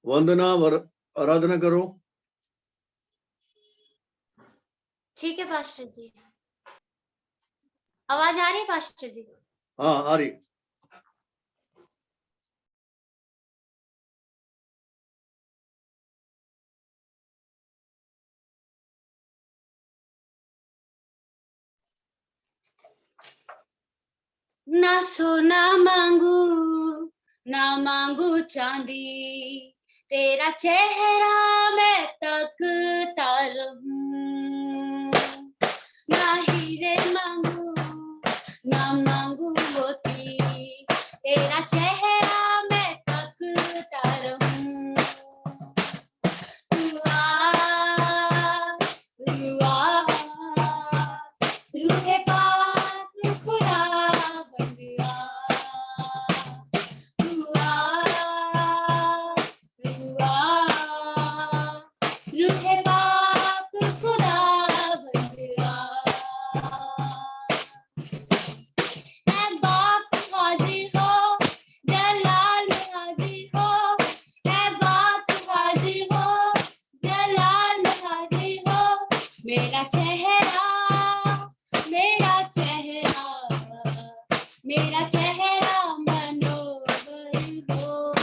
वंदना आराधना करो। ठीक है पास्टर जी। आवाज आ रही है पास्टर जी? हाँ आ रही। ना सोना मांगू ना मांगू चांदी, तेरा चेहरा मैं तकता रहूं। ना हीरे मांगू ना मांगू मोती, तेरा चेहरा मैं तकता रहूं। तू आ रूहे पाक खुदा बंदिया, तू आ रूहे पाक खुदा बंदिया। ऐ बाप हाजिर हो जलाल हाजिर हो, ऐ बाप हाजिर हो जलाल हाजिर हो। मेरा चेहरा मनोहर हो।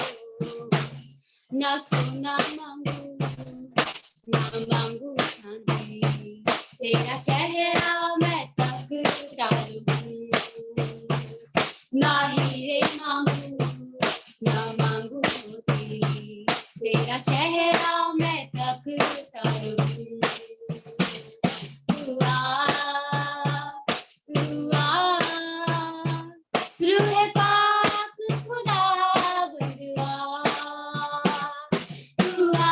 ना सोना मांगू ना मांगू चांदी, तेरा चेहरा मैं तकता रहूं। ना हीरे मांगू ना मांगू मोती, तेरा चेहरा मैं तकता रहूं। तू आ रूहे पाक खुदा बंदिया, तू आ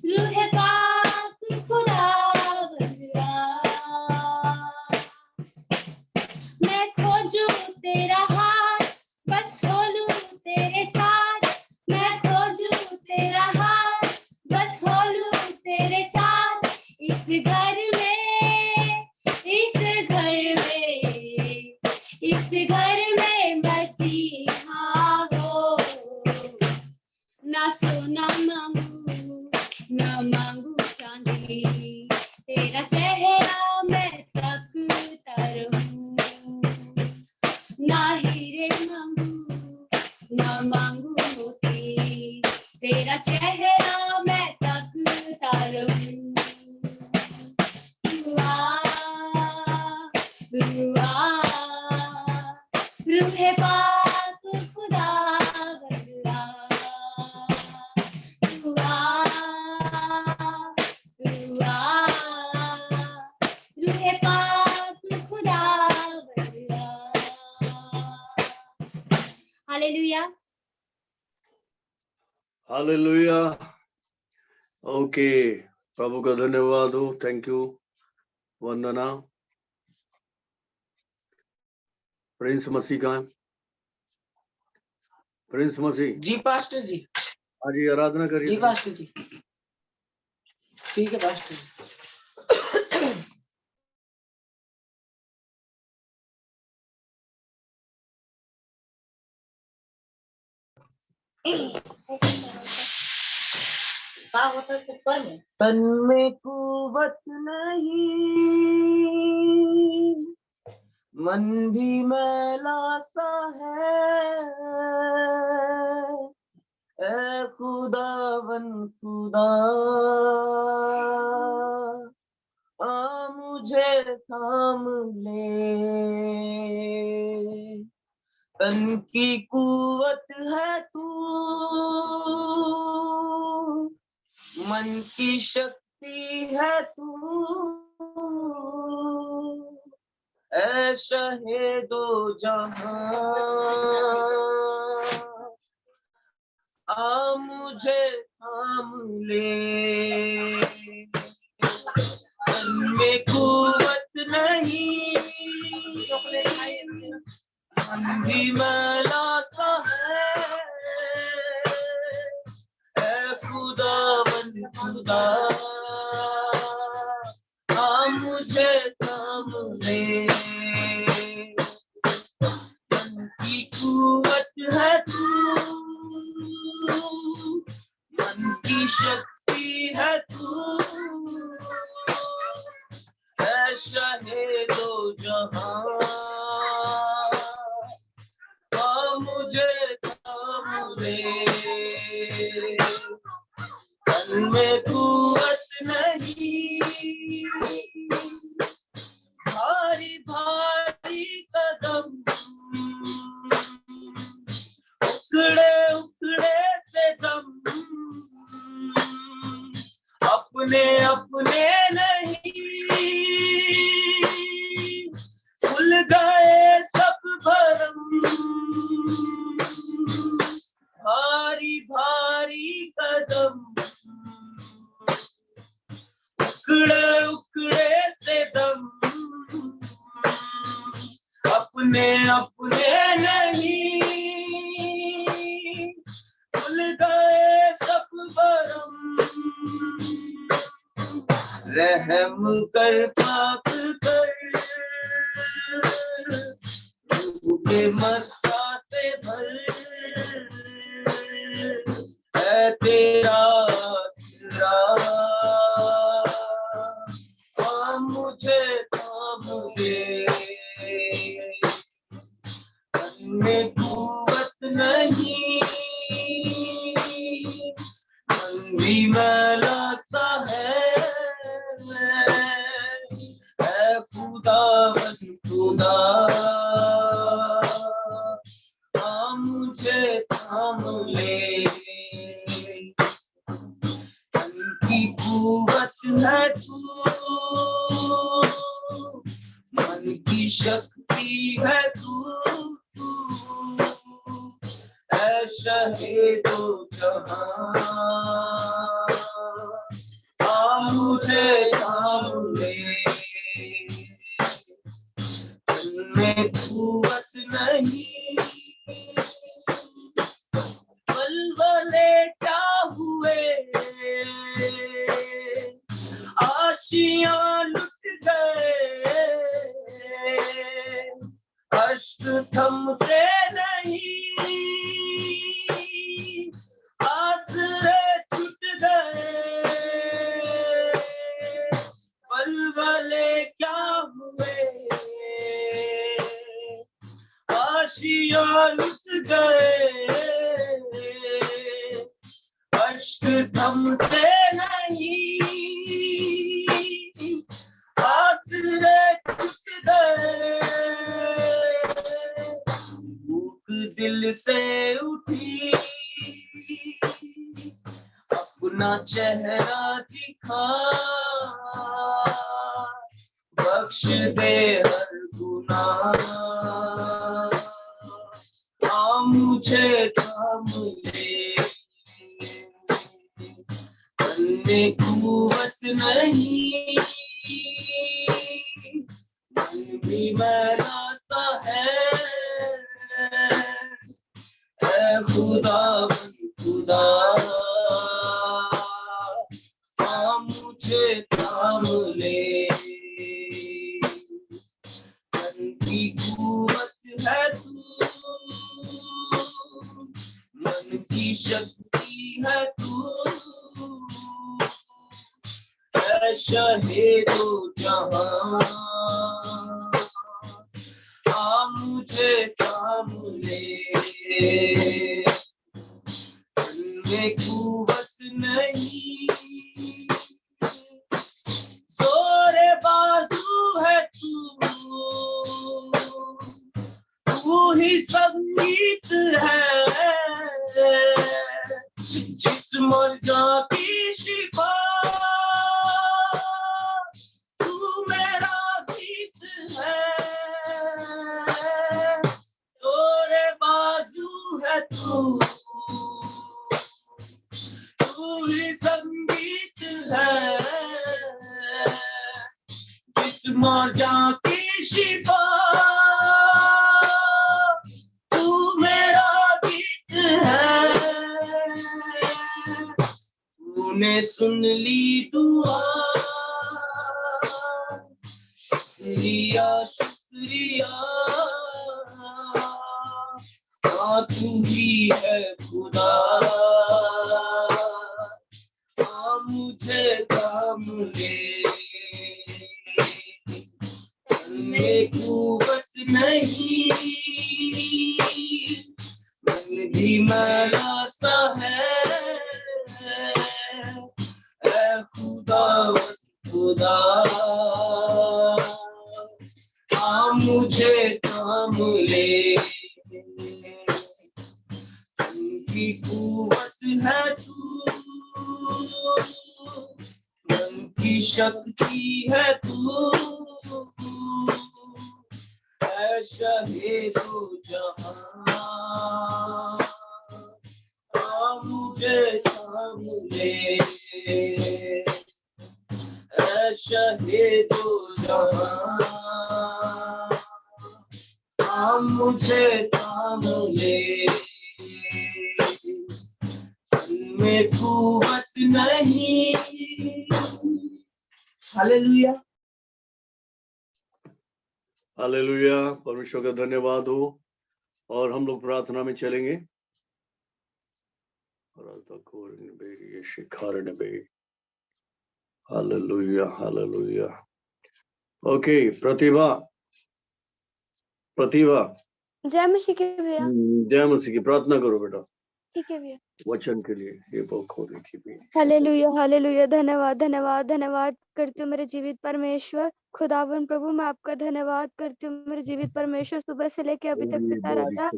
रूहे पाक खुदा बंदिया। मैं खोजूं तेरा हाथ बस खोलूं तेरे साथ, मैं खोजूं तेरा हाथ बस खोलूं तेरे साथ। इस घर में मसीहा हो। ना सोना मांगू ना मांगू चांदी, तेरा चेहरा मैं तकता रहूं। ना हीरे मांगू ना मांगू मोती, तेरा चेहरा मैं तकता रहूं। तू आ रूहे पाक खुदा बंदिया, तू आ रूहे पाक खुदा बंदिया। Hallelujah hallelujah. ओके, प्रभु का धन्यवाद हो। Thank you Vandana. Prince Masih का प्रिंस मसीह जी पास्टर जी। आज आराधना करिए। जी पास्टर जी। ठीक है पास्टर जी। तन में कुवत नहीं, मन भी मैला सा है, ए खुदावन खुदा आ मुझे थाम ले। तन की कुवत है तू, मन की शक्ति है तू, ऐ शहे दो जहां आ मुझे थाम ले। मन में कुवत नहीं, मन भी मैला सा है, ऐ खुदावन खुदा आ मुझे थाम ले। मन की कुवत अपने नहीं, भूल गए सब भरम, भारी भारी कदम, उखड़े उखड़े से दम, अपने अपने नहीं, भूल गए सब भरम, रहम कर पाप कर, रूह के मस्सा से भर, है तेरा सिरा, मुझे थाम ले, में कुव्वत नहीं, मन भी मैला सा है खुदा खुदा, मुझे थाम ले, की कुव्वत है तू, मन की शक्ति है तू, ऐ शहीदो जहां, मुझे थाम ले, में कुव्वत नहीं, बलबले क्या हुए, आशियां लुट गए, अश्क थमते नहीं, आसरे छूट गए, बलबले क्या हुए, आशियां लुट गए, अश्क थमते नहीं, आसरे छूट गए, भूख दिल से उठी, अपना चेहरा दिखा, बख्श दे हर गुनाह, मुझे थाम ले, में कुव्वत नहीं, मन भी मैला सा है खुदा खुदा, मुझे थाम ले, मन की कुव्वत है तू, मन की शक्ति है तू, ऐ शहीदो जहां, मुझे थाम ले, में कुव्वत नहीं, जोरे बाजू है तू ही संगीत है, जिस मर्जा की शिफा, तू मेरा गीत है, जोरे बाजू है तू ही संगीत है, जिस मर्जा की शिफा, तू मेरा गीत है, तूने सुन ली दुआ, शुक्रिया शुक्रिया, तू ही है खुदा, मुझे थाम ले, में कुव्वत नहीं, मन भी मैला सा है खुदा खुदा, मुझे थाम ले, की कुव्वत है तू, मन की की शक्ति है तू, ऐ शहीदो जहां, मुझे थाम ले, ऐ शहीदो जहां, मुझे थाम ले, में कुवत नहीं। हालेलुया, हालेलुया, परमेश्वर का धन्यवाद हो। और हम लोग प्रार्थना में चलेंगे। Hallelujah, hallelujah. ओके, प्रतिभा, प्रतिभा, जय मसीह के भैया। जय मसीह की प्रार्थना करो बेटा, ठीक है भैया। वचन के लिए। ये बखो देखी भी। Hallelujah, hallelujah. धन्यवाद, धन्यवाद, धन्यवाद करती हूँ मेरे जीवित परमेश्वर खुदावन प्रभु। मैं आपका धन्यवाद करती हूँ मेरे जीवित परमेश्वर। सुबह से लेके अभी तक पिता राजा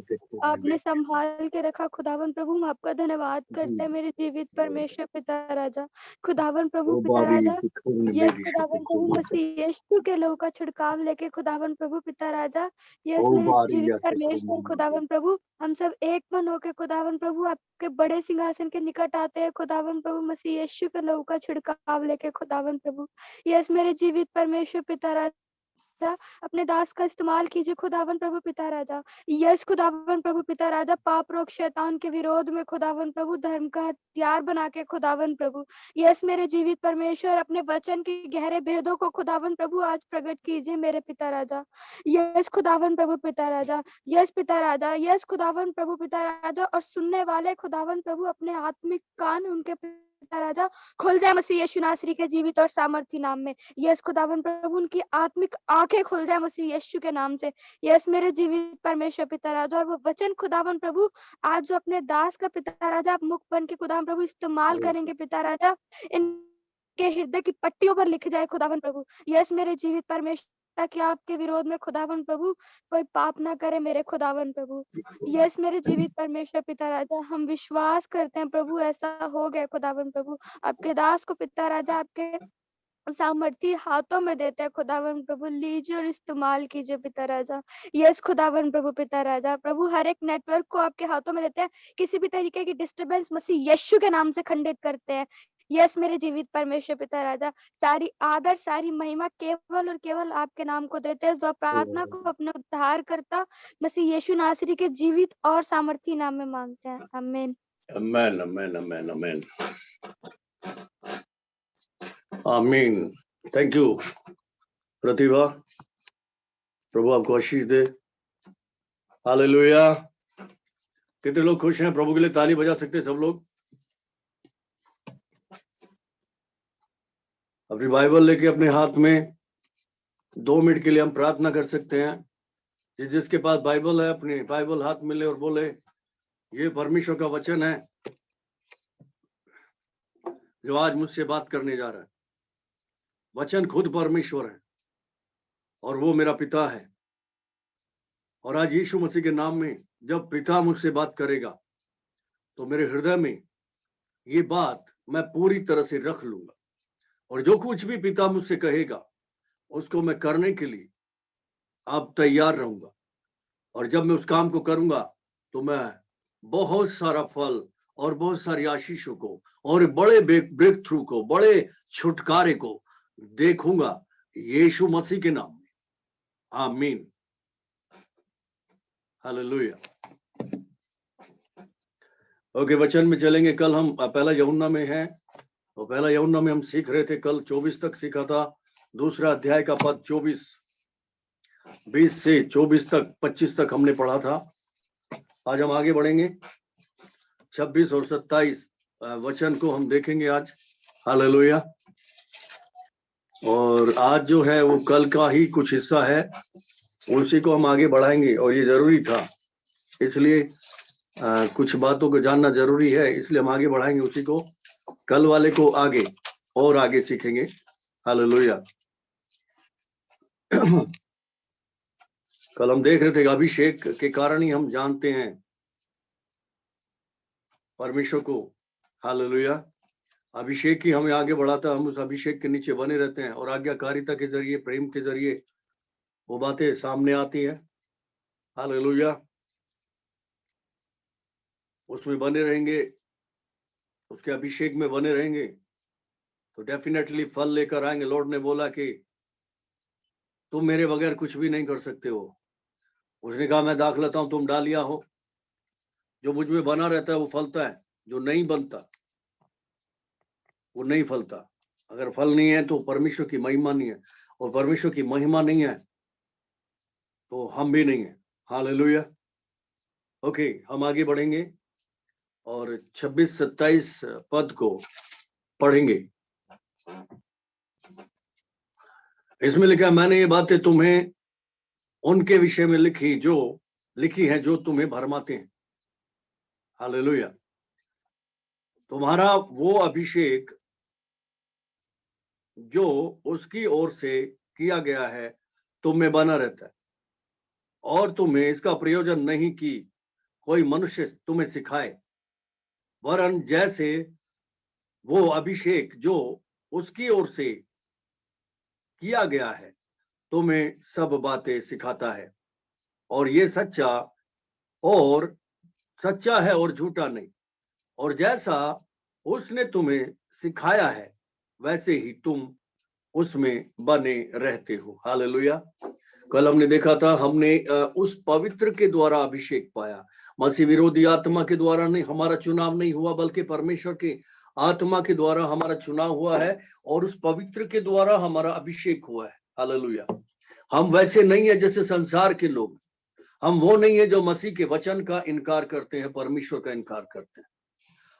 आपने संभाल के रखा खुदावन प्रभु। मैं आपका धन्यवाद करते हैं मेरे जीवित परमेश्वर पिता राजा खुदावन प्रभु पिता राजा। यस खुदावन प्रभु मसीह यीशु के लहू का छिड़काव लेके खुदावन प्रभु पिता राजा। यस मेरे जीवित परमेश्वर खुदावन प्रभु। हम सब एक मन होके खुदावन प्रभु आपके बड़े सिंहासन के निकट आते हैं खुदावन प्रभु मसीह यीशु के लहू का छिड़काव लेके खुदावन प्रभु। यस मेरे जीवित परमेश्वर पिता राजा अपने दास का इस्तेमाल कीजिए खुदावन प्रभु पिता राजा। यस खुदावन प्रभु पिता राजा पाप रोग शैतान के विरोध में खुदावन प्रभु धर्म का हथियार बना के खुदावन प्रभु। यस मेरे जीवित परमेश्वर अपने वचन के गहरे भेदों को खुदावन प्रभु आज प्रकट कीजिए मेरे पिता राजा। यस खुदावन प्रभु पिता राजा। यस पिता राजा। यस खुदावन प्रभु पिता राजा। और सुनने वाले खुदावन प्रभु अपने आत्मिक कान उनके पिता राजा खुल जाए मसीह यीशु नासरी के जीवित और सामर्थी नाम में। यस खुदावन प्रभु उनकी आत्मिक आंखें खुल जाए मसीह यीशु के नाम से। यस मेरे जीवित परमेश्वर पिता राजा। और वो वचन खुदावन प्रभु आज जो अपने दास का पिता राजा आप मुख बन के खुदावन प्रभु इस्तेमाल करेंगे पिता राजा, इनके हृदय की पट्टियों पर लिख जाए खुदावन प्रभु। यस मेरे जीवित परमेश्वर ताकि आपके विरोध में खुदावन प्रभु कोई पाप ना करे मेरे खुदावन प्रभु। यस मेरे जीवित परमेश्वर पिता राजा हम विश्वास करते हैं प्रभु ऐसा हो गया खुदावन प्रभु। आपके दास को पिता राजा आपके सामर्थी हाथों में देते हैं खुदावन प्रभु। लीजिए और इस्तेमाल कीजिए पिता राजा। यस खुदावन प्रभु पिता राजा। प्रभु हर एक नेटवर्क को आपके हाथों में देते हैं। किसी भी तरीके की डिस्टरबेंस मसीह यीशु के नाम से खंडित करते हैं। यस मेरे जीवित परमेश्वर पिता राजा सारी आदर सारी महिमा केवल और केवल आपके नाम को देते हैं। जो प्रार्थना को अपने उद्धार करता मसीह यीशु नासरी के जीवित और सामर्थी नाम में मांगते हैं। आमीन, आमीन, आमीन, आमीन, आमीन, आमीन। थैंक यू प्रतिभा, प्रभु आपको आशीष दे। हालेलुया। कितने लोग खुश हैं? प्रभु के लिए ताली बजा सकते हैं सब लोग। अपनी बाइबल लेके अपने हाथ में 2 मिनट के लिए हम प्रार्थना कर सकते हैं। जिसके पास बाइबल है अपनी बाइबल हाथ में ले और बोले ये परमेश्वर का वचन है जो आज मुझसे बात करने जा रहा है। वचन खुद परमेश्वर है और वो मेरा पिता है। और आज यीशु मसीह के नाम में जब पिता मुझसे बात करेगा तो मेरे हृदय में ये बात मैं पूरी तरह से रख लूंगा। और जो कुछ भी पिता मुझसे कहेगा उसको मैं करने के लिए अब तैयार रहूंगा। और जब मैं उस काम को करूंगा तो मैं बहुत सारा फल और बहुत सारी आशीषों को और बड़े ब्रेक थ्रू को, बड़े छुटकारे को देखूंगा यीशु मसीह के नाम में। आमीन, हालेलुया। ओके, वचन में चलेंगे। कल हम पहला यूहन्ना में हैं और पहला यूहन्ना में हम सीख रहे थे। कल 24 तक सीखा था। दूसरा अध्याय का पद 24, 20 से 24 तक 25 तक हमने पढ़ा था। आज हम आगे बढ़ेंगे। 26 और 27 वचन को हम देखेंगे आज। हालेलुया। और आज जो है वो कल का ही कुछ हिस्सा है, उसी को हम आगे बढ़ाएंगे। और ये जरूरी था, इसलिए कुछ बातों को जानना जरूरी है, इसलिए हम आगे बढ़ाएंगे उसी को। कल वाले को आगे और आगे सीखेंगे। हालेलुया। कल हम देख रहे थे कि अभिषेक के कारण ही हम जानते हैं परमेश्वर को। हालेलुया। अभिषेक ही हमें आगे बढ़ाता है। हम उस अभिषेक के नीचे बने रहते हैं और आज्ञाकारिता के जरिए, प्रेम के जरिए वो बातें सामने आती है। हालेलुया। उसमें बने रहेंगे, उसके अभिषेक में बने रहेंगे तो डेफिनेटली फल लेकर आएंगे। लॉर्ड ने बोला कि तुम मेरे बगैर कुछ भी नहीं कर सकते हो। उसने कहा मैं दाख लेता हूं, तुम डालिया हो। जो मुझ में बना रहता है वो फलता है, जो नहीं बनता वो नहीं फलता। अगर फल नहीं है तो परमेश्वर की महिमा नहीं है, और परमेश्वर की महिमा नहीं है तो हम भी नहीं है। हालेलुया। ओके, हम आगे बढ़ेंगे और 26-27 पद को पढ़ेंगे। इसमें लिखा, मैंने ये बातें तुम्हें उनके विषय में लिखी है जो तुम्हें भरमाते हैं। हालेलुया। तुम्हारा वो अभिषेक जो उसकी ओर से किया गया है तुम में बना रहता है, और तुम्हें इसका प्रयोजन नहीं कि कोई मनुष्य तुम्हें सिखाए, वरन जैसे वो अभिषेक जो उसकी ओर से किया गया है तुम्हें सब बातें सिखाता है, और ये सच्चा है और झूठा नहीं। और जैसा उसने तुम्हें सिखाया है वैसे ही तुम उसमें बने रहते हो। हालेलुया। कल हमने देखा था, हमने उस पवित्र के द्वारा अभिषेक पाया। मसीह विरोधी आत्मा के द्वारा नहीं, हमारा चुनाव नहीं हुआ, बल्कि परमेश्वर के आत्मा के द्वारा हमारा चुनाव हुआ है, और उस पवित्र के द्वारा हमारा अभिषेक हुआ है। हालेलुया। हम वैसे नहीं है जैसे संसार के लोग। हम वो नहीं है जो मसीह के वचन का इनकार करते हैं, परमेश्वर का इनकार करते हैं।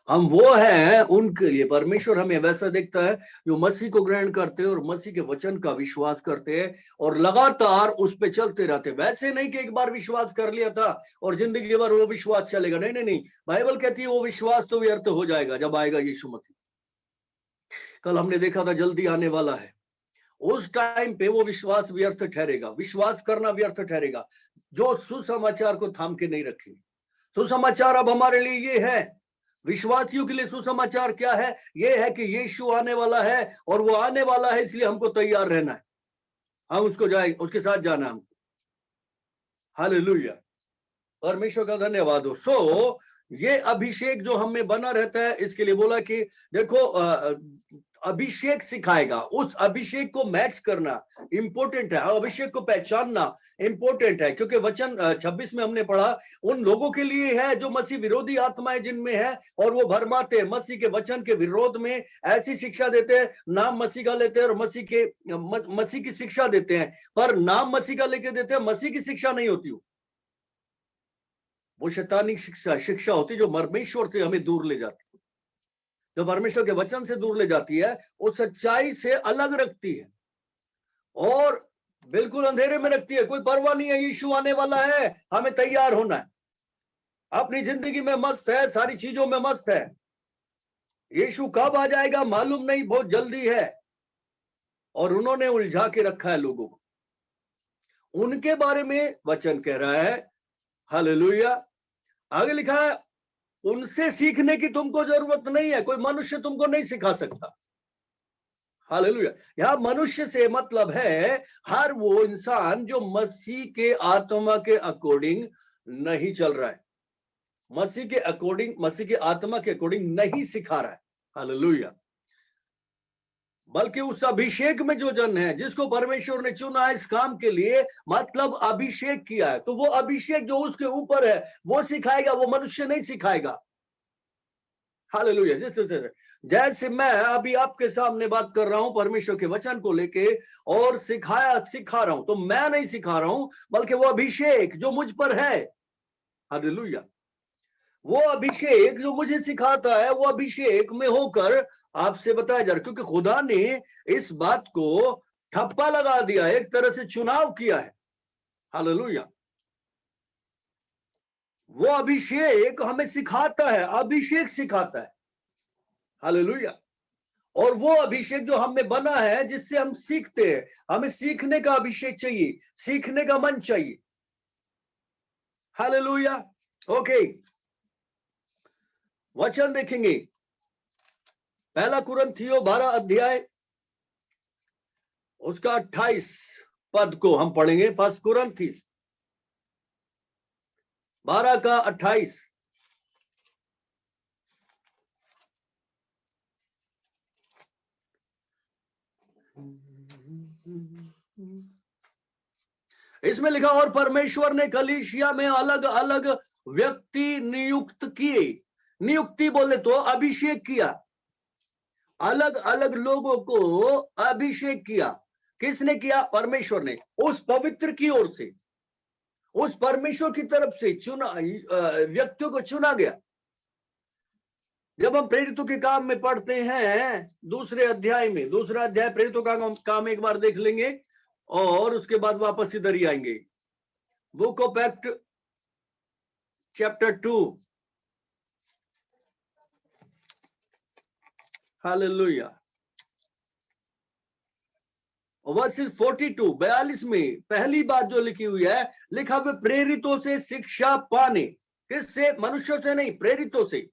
हम वो हैं उनके लिए। परमेश्वर हमें वैसा देखता है जो मसीह को ग्रहण करते हैं और मसीह के वचन का विश्वास करते हैं और लगातार उस पे चलते रहते हैं। वैसे नहीं कि एक बार विश्वास कर लिया था और जिंदगी भर वो विश्वास चलेगा। नहीं नहीं नहीं, बाइबल कहती है वो विश्वास तो व्यर्थ हो जाएगा जब आएगा यीशु मसीह। कल हमने देखा था जल्दी आने वाला है, उस टाइम पे वो विश्वास व्यर्थ ठहरेगा, विश्वास करना व्यर्थ ठहरेगा जो सुसमाचार को थाम के नहीं रखेंगे। सुसमाचार अब हमारे लिए ये है, विश्वासियों के लिए सुसमाचार क्या है? ये है कि यीशु आने वाला है, और वो आने वाला है इसलिए हमको तैयार रहना है। हम उसके साथ जाना है हमको। हालेलुया। परमेश्वर का धन्यवाद हो। सो ये अभिषेक जो हमें बना रहता है, इसके लिए बोला कि देखो अभिषेक सिखाएगा। उस अभिषेक को मैच करना इंपॉर्टेंट है, अभिषेक को पहचानना इंपॉर्टेंट है, क्योंकि वचन 26 में हमने पढ़ा उन लोगों के लिए है जो मसीह विरोधी आत्माएं जिनमें है, और वो भरमाते हैं, मसीह के वचन के विरोध में ऐसी शिक्षा देते हैं, नाम मसीह का लेते हैं और मसीह की शिक्षा देते हैं, पर नाम मसीह का लेके देते हैं, मसीह की शिक्षा नहीं होती। वो शैतानी शिक्षा होती जो परमेश्वर से हमें दूर ले जाती, जो परमेश्वर के वचन से दूर ले जाती है, वो सच्चाई से अलग रखती है और बिल्कुल अंधेरे में रखती है। कोई परवाह नहीं है, यीशु आने वाला है, हमें तैयार होना है, अपनी जिंदगी में मस्त है, सारी चीजों में मस्त है। यीशु कब आ जाएगा मालूम नहीं, बहुत जल्दी है। और उन्होंने उलझा के रखा है लोगों को। उनके बारे में वचन कह रहा है, हालेलुया। आगे लिखा है, उनसे सीखने की तुमको जरूरत नहीं है, कोई मनुष्य तुमको नहीं सिखा सकता। हालेलुया। यहां मनुष्य से मतलब है हर वो इंसान जो मसीह के आत्मा के अकॉर्डिंग नहीं चल रहा है, मसीह के अकॉर्डिंग, मसीह के आत्मा के अकॉर्डिंग नहीं सिखा रहा है। हालेलुया। बल्कि उस अभिषेक में जो जन है, जिसको परमेश्वर ने चुना है इस काम के लिए, मतलब अभिषेक किया है, तो वो अभिषेक जो उसके ऊपर है वो सिखाएगा, वो मनुष्य नहीं सिखाएगा। हालेलुया। जैसे मैं अभी आपके सामने बात कर रहा हूं परमेश्वर के वचन को लेके और सिखा रहा हूं, तो मैं नहीं सिखा रहा हूं, बल्कि वो अभिषेक जो मुझ पर है, हालेलुया, वो अभिषेक जो मुझे सिखाता है, वो अभिषेक में होकर आपसे बताया जा रहा है। क्योंकि खुदा ने इस बात को ठप्पा लगा दिया, एक तरह से चुनाव किया है। हालेलुया। वो अभिषेक हमें सिखाता है, अभिषेक सिखाता है। हालेलुया। और वो अभिषेक जो हमें बना है, जिससे हम सीखते हैं, हमें सीखने का अभिषेक चाहिए, सीखने का मन चाहिए। हालेलुया। ओके, वचन देखेंगे पहला कुरिन्थियों 12 अध्याय उसका 28 पद को हम पढ़ेंगे। फर्स्ट कुरिन्थियों 12 का 28। इसमें लिखा, और परमेश्वर ने कलीसिया में अलग अलग व्यक्ति नियुक्त किए। नियुक्ति बोले तो अभिषेक किया, अलग अलग लोगों को अभिषेक किया। किसने किया? परमेश्वर ने। उस पवित्र की ओर से, उस परमेश्वर की तरफ से चुना व्यक्तियों को चुना गया। जब हम प्रेरितों के काम में पढ़ते हैं दूसरे अध्याय में, दूसरा अध्याय प्रेरितों का काम एक बार देख लेंगे और उसके बाद वापस इधर ही आएंगे। Book of act chapter 2। Hallelujah. Versus 42 42 में पहली बात जो लिखी हुई है, लिखा हुआ प्रेरितों से शिक्षा पाने। किससे? मनुष्यों से नहीं, प्रेरितों से।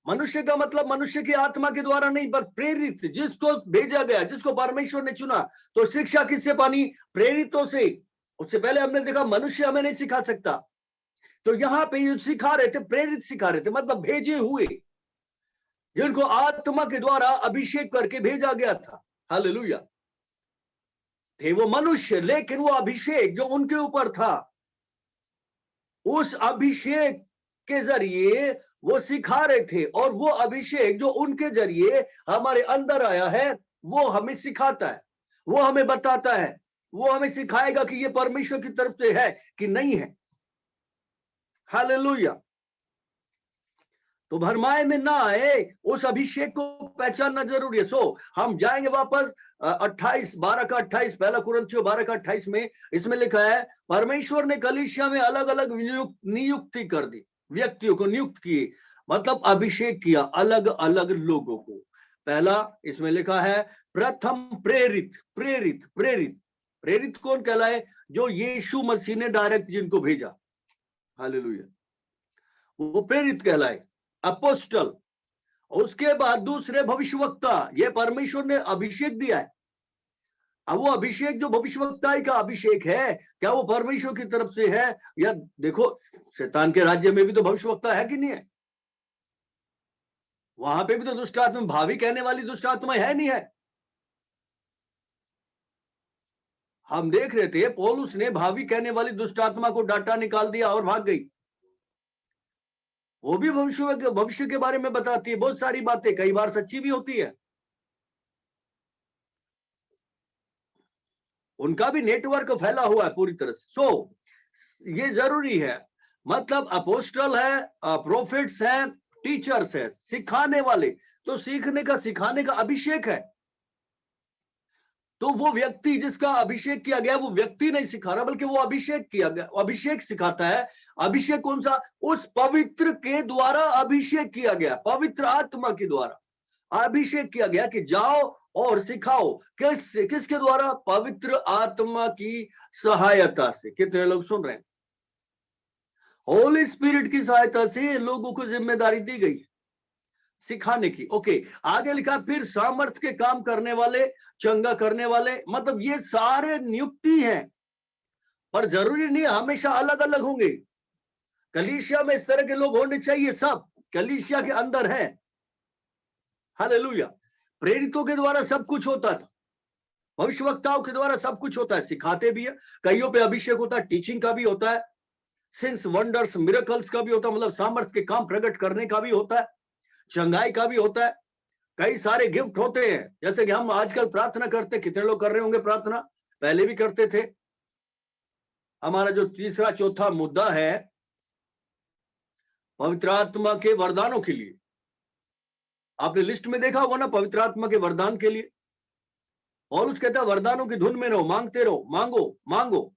मनुष्य का मतलब मनुष्य की आत्मा के द्वारा नहीं, पर प्रेरित, जिसको भेजा गया, जिसको परमेश्वर ने चुना। तो शिक्षा किससे पानी? प्रेरितों से। उससे पहले हमने देखा मनुष्य हमें नहीं सिखा सकता। तो यहाँ पे सिखा रहे थे, प्रेरित सिखा रहे थे, मतलब भेजे हुए, जिनको आत्मा के द्वारा अभिषेक करके भेजा गया था। हालेलुया। थे वो मनुष्य, लेकिन वो अभिषेक जो उनके ऊपर था, उस अभिषेक के जरिए वो सिखा रहे थे। और वो अभिषेक जो उनके जरिए हमारे अंदर आया है, वो हमें सिखाता है, वो हमें बताता है, वो हमें सिखाएगा कि ये परमेश्वर की तरफ से है कि नहीं है। हालेलुया। तो भरमाए में ना आए, उस अभिषेक को पहचानना जरूरी है। सो हम जाएंगे वापस 28 12 का 28, पहला कुरिन्थियों 12 का 28 में। इसमें लिखा है, परमेश्वर ने कलीसिया में अलग अलग नियुक्ति कर दी, व्यक्तियों को नियुक्त किए, मतलब अभिषेक किया अलग अलग लोगों को। पहला इसमें लिखा है, प्रथम प्रेरित। प्रेरित प्रेरित प्रेरित कौन कहलाए? जो यीशु मसीह ने डायरेक्ट जिनको भेजा। हालेलुया, वो प्रेरित कहलाए, अपोस्टल। उसके बाद दूसरे भविष्यवक्ता, ये परमेश्वर ने अभिषेक दिया है। अब वो अभिषेक जो भविष्यवक्ताई का अभिषेक है, क्या वो परमेश्वर की तरफ से है? या देखो, शैतान के राज्य में भी तो भविष्यवक्ता है कि नहीं है? वहां पे भी तो दुष्ट आत्मा, भावी कहने वाली दुष्ट आत्मा है नहीं है? हम देख रहे थे पौलुस ने भावी कहने वाली दुष्ट आत्मा को डांटा, निकाल दिया और भाग गई। वो भी भविष्य के बारे में बताती है, बहुत सारी बातें, कई बार सच्ची भी होती है। उनका भी नेटवर्क फैला हुआ है पूरी तरह से। सो ये जरूरी है, मतलब अपोस्टल है, प्रोफेट्स हैं, टीचर्स है, सिखाने वाले। तो सीखने का, सिखाने का अभिषेक है। तो वो व्यक्ति जिसका अभिषेक किया गया, वो व्यक्ति नहीं सिखा रहा, बल्कि वो अभिषेक किया गया, अभिषेक सिखाता है। अभिषेक कौन सा? उस पवित्र के द्वारा अभिषेक किया गया, पवित्र आत्मा के द्वारा अभिषेक किया गया कि जाओ और सिखाओ। किसके द्वारा? पवित्र आत्मा की सहायता से। कितने लोग सुन रहे हैं? होली स्पिरिट की सहायता से लोगों को जिम्मेदारी दी गई सिखाने की। ओके, आगे लिखा, फिर सामर्थ के काम करने वाले, चंगा करने वाले, मतलब ये सारे नियुक्ति हैं, पर जरूरी नहीं हमेशा अलग अलग होंगे। कलीसिया में इस तरह के लोग होने चाहिए, सब कलीसिया के अंदर है। हालेलुया। प्रेरितों के द्वारा सब कुछ होता था, भविष्यवक्ताओं के द्वारा सब कुछ होता है, सिखाते भी है। कईयों पे अभिषेक होता है, टीचिंग का भी होता है, सिंस वंडर्स मिरेकल्स का भी होता है, मतलब सामर्थ के काम प्रकट करने का भी होता है, चंगाई का भी होता है। कई सारे गिफ्ट होते हैं, जैसे कि हम आजकल प्रार्थना करते, कितने लोग कर रहे होंगे प्रार्थना? पहले भी करते थे। हमारा जो तीसरा चौथा मुद्दा है पवित्र आत्मा के वरदानों के लिए, आपने लिस्ट में देखा होगा ना, पवित्र आत्मा के वरदान के लिए पौलुस कहता है वरदानों की धुन में रहो, मांगते रहो, मांगो मांगो।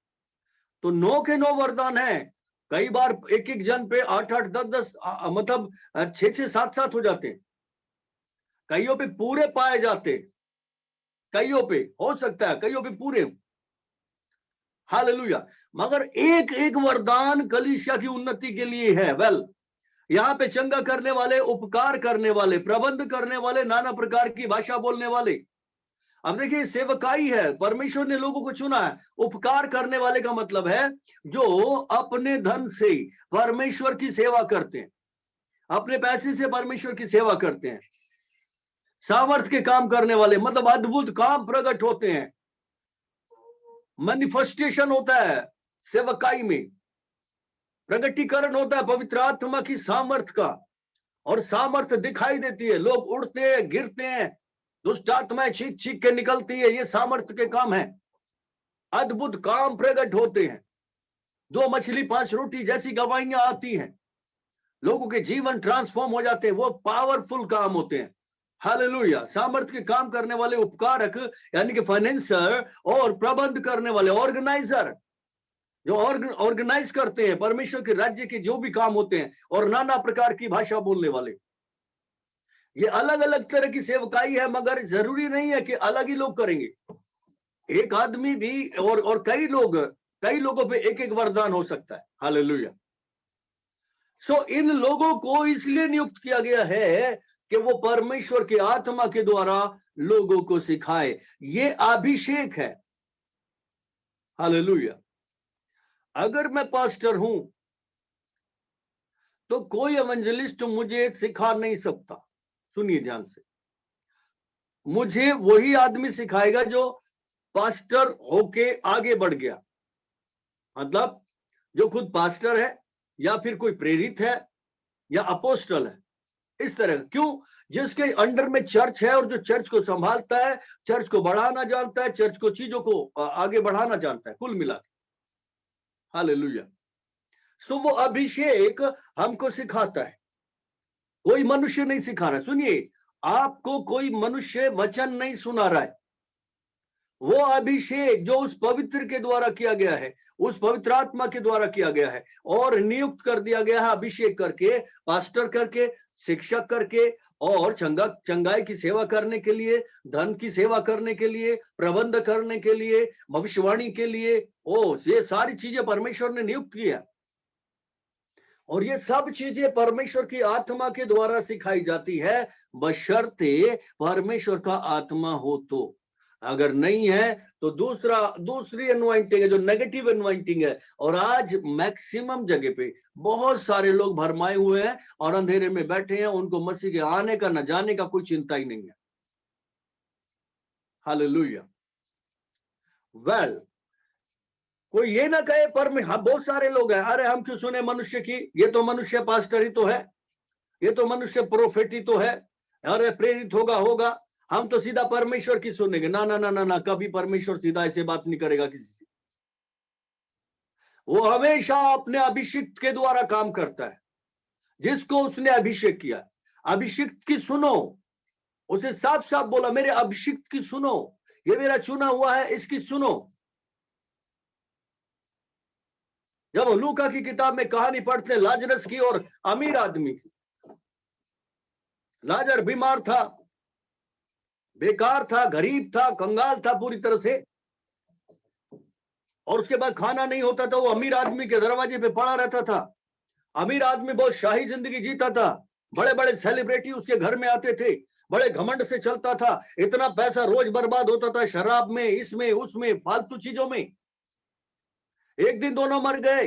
तो 9 के 9 वरदान है। कई बार एक एक जन पे 8 8 10 10 मतलब 6 6 7 7 हो जाते हैं। कईयों पे पूरे पाए जाते, कईयों पे हो सकता है कईयों पे पूरे। हालेलुया। मगर एक एक वरदान कलीसिया की उन्नति के लिए है। वेल, यहाँ पे चंगा करने वाले, उपकार करने वाले, प्रबंध करने वाले, नाना प्रकार की भाषा बोलने वाले। अब देखिए सेवकाई है, परमेश्वर ने लोगों को चुना है। उपकार करने वाले का मतलब है जो अपने धन से परमेश्वर की सेवा करते हैं, अपने पैसे से परमेश्वर की सेवा करते हैं। सामर्थ के काम करने वाले मतलब अद्भुत काम प्रकट होते हैं, मैनिफेस्टेशन होता है सेवकाई में, प्रगटीकरण होता है पवित्र आत्मा की सामर्थ का, और सामर्थ दिखाई देती है। लोग उड़ते हैं, गिरते हैं, दुष्ट आत्माएं चीख चीख के निकलती है, ये सामर्थ के काम है। अद्भुत काम प्रकट होते हैं, 2 मछली 5 रोटी जैसी गवाहियां आती हैं, लोगों के जीवन ट्रांसफॉर्म हो जाते हैं, वो पावरफुल काम होते हैं। हालेलुया। सामर्थ के काम करने वाले उपकारक यानी कि फाइनेंसर, और प्रबंध करने वाले ऑर्गेनाइजर, जो ऑर्गेनाइज करते हैं परमेश्वर के राज्य के जो भी काम होते हैं, और नाना प्रकार की भाषा बोलने वाले। ये अलग अलग तरह की सेवकाई है, मगर जरूरी नहीं है कि अलग ही लोग करेंगे। एक आदमी भी और कई लोगों पे एक एक वरदान हो सकता है। हालेलुया। सो इन लोगों को इसलिए नियुक्त किया गया है कि वो परमेश्वर के आत्मा के द्वारा लोगों को सिखाए। ये अभिषेक है। हालेलुया। अगर मैं पास्टर हूं तो कोई एवेंजलिस्ट मुझे सिखा नहीं सकता। सुनिए ध्यान से, मुझे वही आदमी सिखाएगा जो पास्टर होके आगे बढ़ गया, मतलब जो खुद पास्टर है या फिर कोई प्रेरित है या अपोस्टल है, इस तरह। क्यों? जिसके अंडर में चर्च है और जो चर्च को संभालता है, चर्च को बढ़ाना जानता है, चर्च को चीजों को आगे बढ़ाना जानता है, कुल मिला के। हालेलुया। सो वो अभिषेक हमको सिखाता है, कोई मनुष्य नहीं सिखा रहा। सुनिए, आपको कोई मनुष्य वचन नहीं सुना रहा है, वो अभिषेक जो उस पवित्र के द्वारा किया गया है, उस पवित्र आत्मा के द्वारा किया गया है, और नियुक्त कर दिया गया है अभिषेक करके, पास्टर करके, शिक्षक करके, और चंगाई की सेवा करने के लिए, धन की सेवा करने के लिए, प्रबंध करने के लिए, भविष्यवाणी के लिए। ये सारी चीजें परमेश्वर ने नियुक्त किया, और ये सब चीजें परमेश्वर की आत्मा के द्वारा सिखाई जाती है, बशर्ते परमेश्वर का आत्मा हो तो। अगर नहीं है तो दूसरी अनवाइंटिंग है, जो नेगेटिव अनवाइंटिंग है। और आज मैक्सिमम जगह पे बहुत सारे लोग भरमाए हुए हैं और अंधेरे में बैठे हैं, उनको मसीह के आने का न जाने का कोई चिंता ही नहीं है। हालेलुया। वेल, कोई ये ना कहे पर हाँ, बहुत सारे लोग हैं, अरे हम क्यों सुने मनुष्य की, ये तो मनुष्य पास्टर ही तो है, ये तो मनुष्य प्रोफेट ही तो है, अरे प्रेरित होगा, हम तो सीधा परमेश्वर की सुनेंगे। ना ना ना ना ना, कभी परमेश्वर सीधा ऐसे बात नहीं करेगा किसी से। वो हमेशा अपने अभिषिक्त के द्वारा काम करता है, जिसको उसने अभिषेक किया। अभिषिक्त की सुनो, उसे साफ साफ बोला, मेरे अभिषिक्त की सुनो, ये मेरा चुना हुआ है, इसकी सुनो। जब लूका की किताब में कहानी पढ़ते हैं लाजरस की और अमीर आदमी की, लाजर बीमार था, बेकार था, गरीब था, कंगाल था पूरी तरह से, और उसके बाद खाना नहीं होता था। वो अमीर आदमी के दरवाजे पे पड़ा रहता था। अमीर आदमी बहुत शाही जिंदगी जीता था, बड़े बड़े सेलिब्रिटी उसके घर में आते थे, बड़े घमंड से चलता था, इतना पैसा रोज बर्बाद होता था शराब में, इसमें उसमें, फालतू चीजों में। एक दिन दोनों मर गए,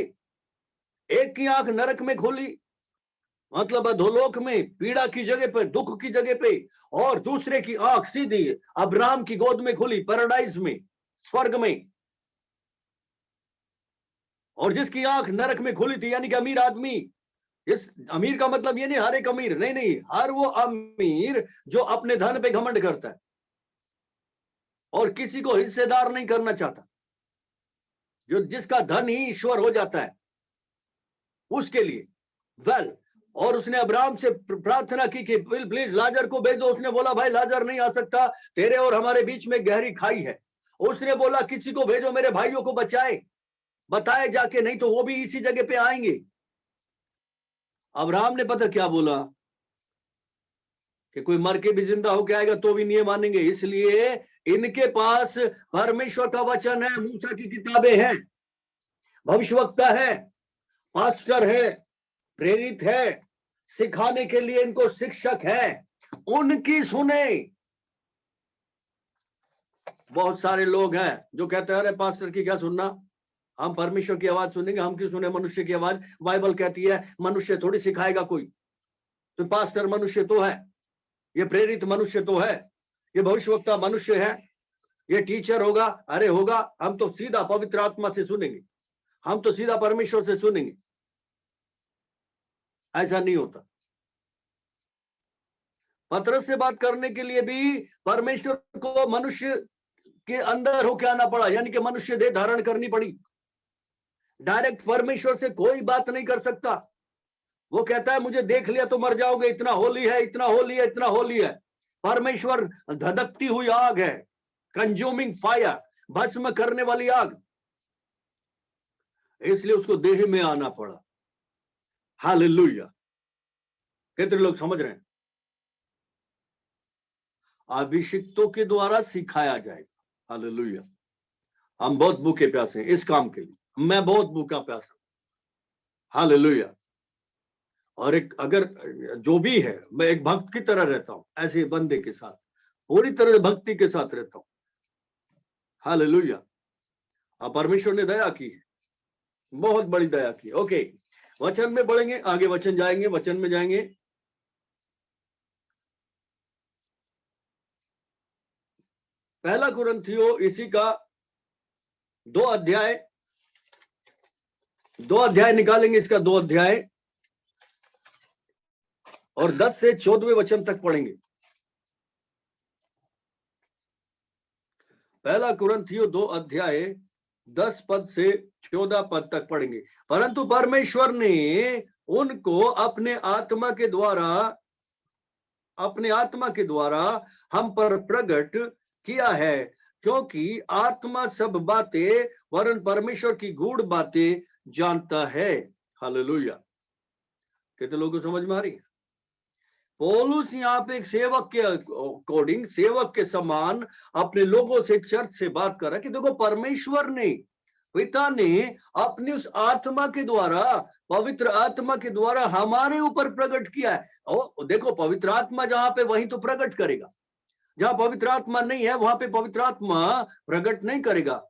एक की आंख नरक में खोली, मतलब अधोलोक में, पीड़ा की जगह पे, दुख की जगह पे, और दूसरे की आंख सीधी अब्राहम की गोद में खुली, पैराडाइज में, स्वर्ग में। और जिसकी आंख नरक में खुली थी, यानी कि अमीर आदमी, इस अमीर का मतलब ये नहीं हर एक अमीर, नहीं, हर वो अमीर जो अपने धन पे घमंड करता है और किसी को हिस्सेदार नहीं करना चाहता, जो जिसका धन ही ईश्वर हो जाता है, उसके लिए। वेल, और उसने अब्राहम से प्रार्थना की कि प्लीज लाजर को भेज दो। उसने बोला भाई लाजर नहीं आ सकता, तेरे और हमारे बीच में गहरी खाई है। उसने बोला किसी को भेजो मेरे भाइयों को बताए जाके, नहीं तो वो भी इसी जगह पे आएंगे। अब्राहम ने पता क्या बोला कि कोई मर के भी जिंदा होके आएगा तो भी नहीं मानेंगे, इसलिए इनके पास परमेश्वर का वचन है, मूसा की किताबें हैं, भविष्यवक्ता है, पास्टर है, प्रेरित है, सिखाने के लिए इनको शिक्षक है, उनकी सुने। बहुत सारे लोग हैं जो कहते हैं अरे पास्टर की क्या सुनना, हम परमेश्वर की आवाज सुनेंगे, हम क्यों सुने मनुष्य की आवाज। बाइबल कहती है मनुष्य थोड़ी सिखाएगा कोई, तो पास्टर मनुष्य तो है, ये प्रेरित मनुष्य तो है, ये भविष्यवक्ता मनुष्य है, ये टीचर होगा। अरे होगा, हम तो सीधा पवित्र आत्मा से सुनेंगे, हम तो सीधा परमेश्वर से सुनेंगे। ऐसा नहीं होता। पतरस से बात करने के लिए भी परमेश्वर को मनुष्य के अंदर होके आना पड़ा, यानी कि मनुष्य देह धारण करनी पड़ी। डायरेक्ट परमेश्वर से कोई बात नहीं कर सकता। वो कहता है मुझे देख लिया तो मर जाओगे, इतना होली है, इतना होली है, इतना होली है। परमेश्वर धधकती हुई आग है, कंज्यूमिंग फायर, भस्म करने वाली आग, इसलिए उसको देह में आना पड़ा। हालेलुया। कितने लोग समझ रहे हैं? अभिषिक्तों के द्वारा सिखाया जाएगा। हालेलुया। हम बहुत भूखे प्यासे हैं इस काम के लिए, मैं बहुत भूखा प्यासा। हालेलुया। और एक अगर जो भी है, मैं एक भक्त की तरह रहता हूं, ऐसे बंदे के साथ पूरी तरह भक्ति के साथ रहता हूं। हालेलुया। अब परमेश्वर ने दया की है, बहुत बड़ी दया की। ओके, वचन में बढ़ेंगे, आगे वचन जाएंगे, वचन में जाएंगे। पहला कुरिन्थियों इसी का 2 अध्याय निकालेंगे, इसका 2 अध्याय और 10 से 14वें वचन तक पढ़ेंगे। पहला कुरिन्थियों 2 अध्याय 10 पद से 14 पद तक पढ़ेंगे। परंतु परमेश्वर ने उनको अपने आत्मा के द्वारा हम पर प्रकट किया है, क्योंकि आत्मा सब बातें वरन परमेश्वर की गूढ़ बातें जानता है। हालेलुया। कितने लोगों को समझ में आ रही है? पौलुस यहाँ पे एक सेवक के अकॉर्डिंग, सेवक के समान अपने लोगों से, चर्च से बात कर रहा है कि देखो परमेश्वर ने, पिता ने अपनी उस आत्मा के द्वारा, पवित्र आत्मा के द्वारा हमारे ऊपर प्रकट किया है। और देखो पवित्र आत्मा जहां पे वहीं तो प्रकट करेगा, जहां पवित्र आत्मा नहीं है वहां पे पवित्र आत्मा प्रकट नहीं करेगा।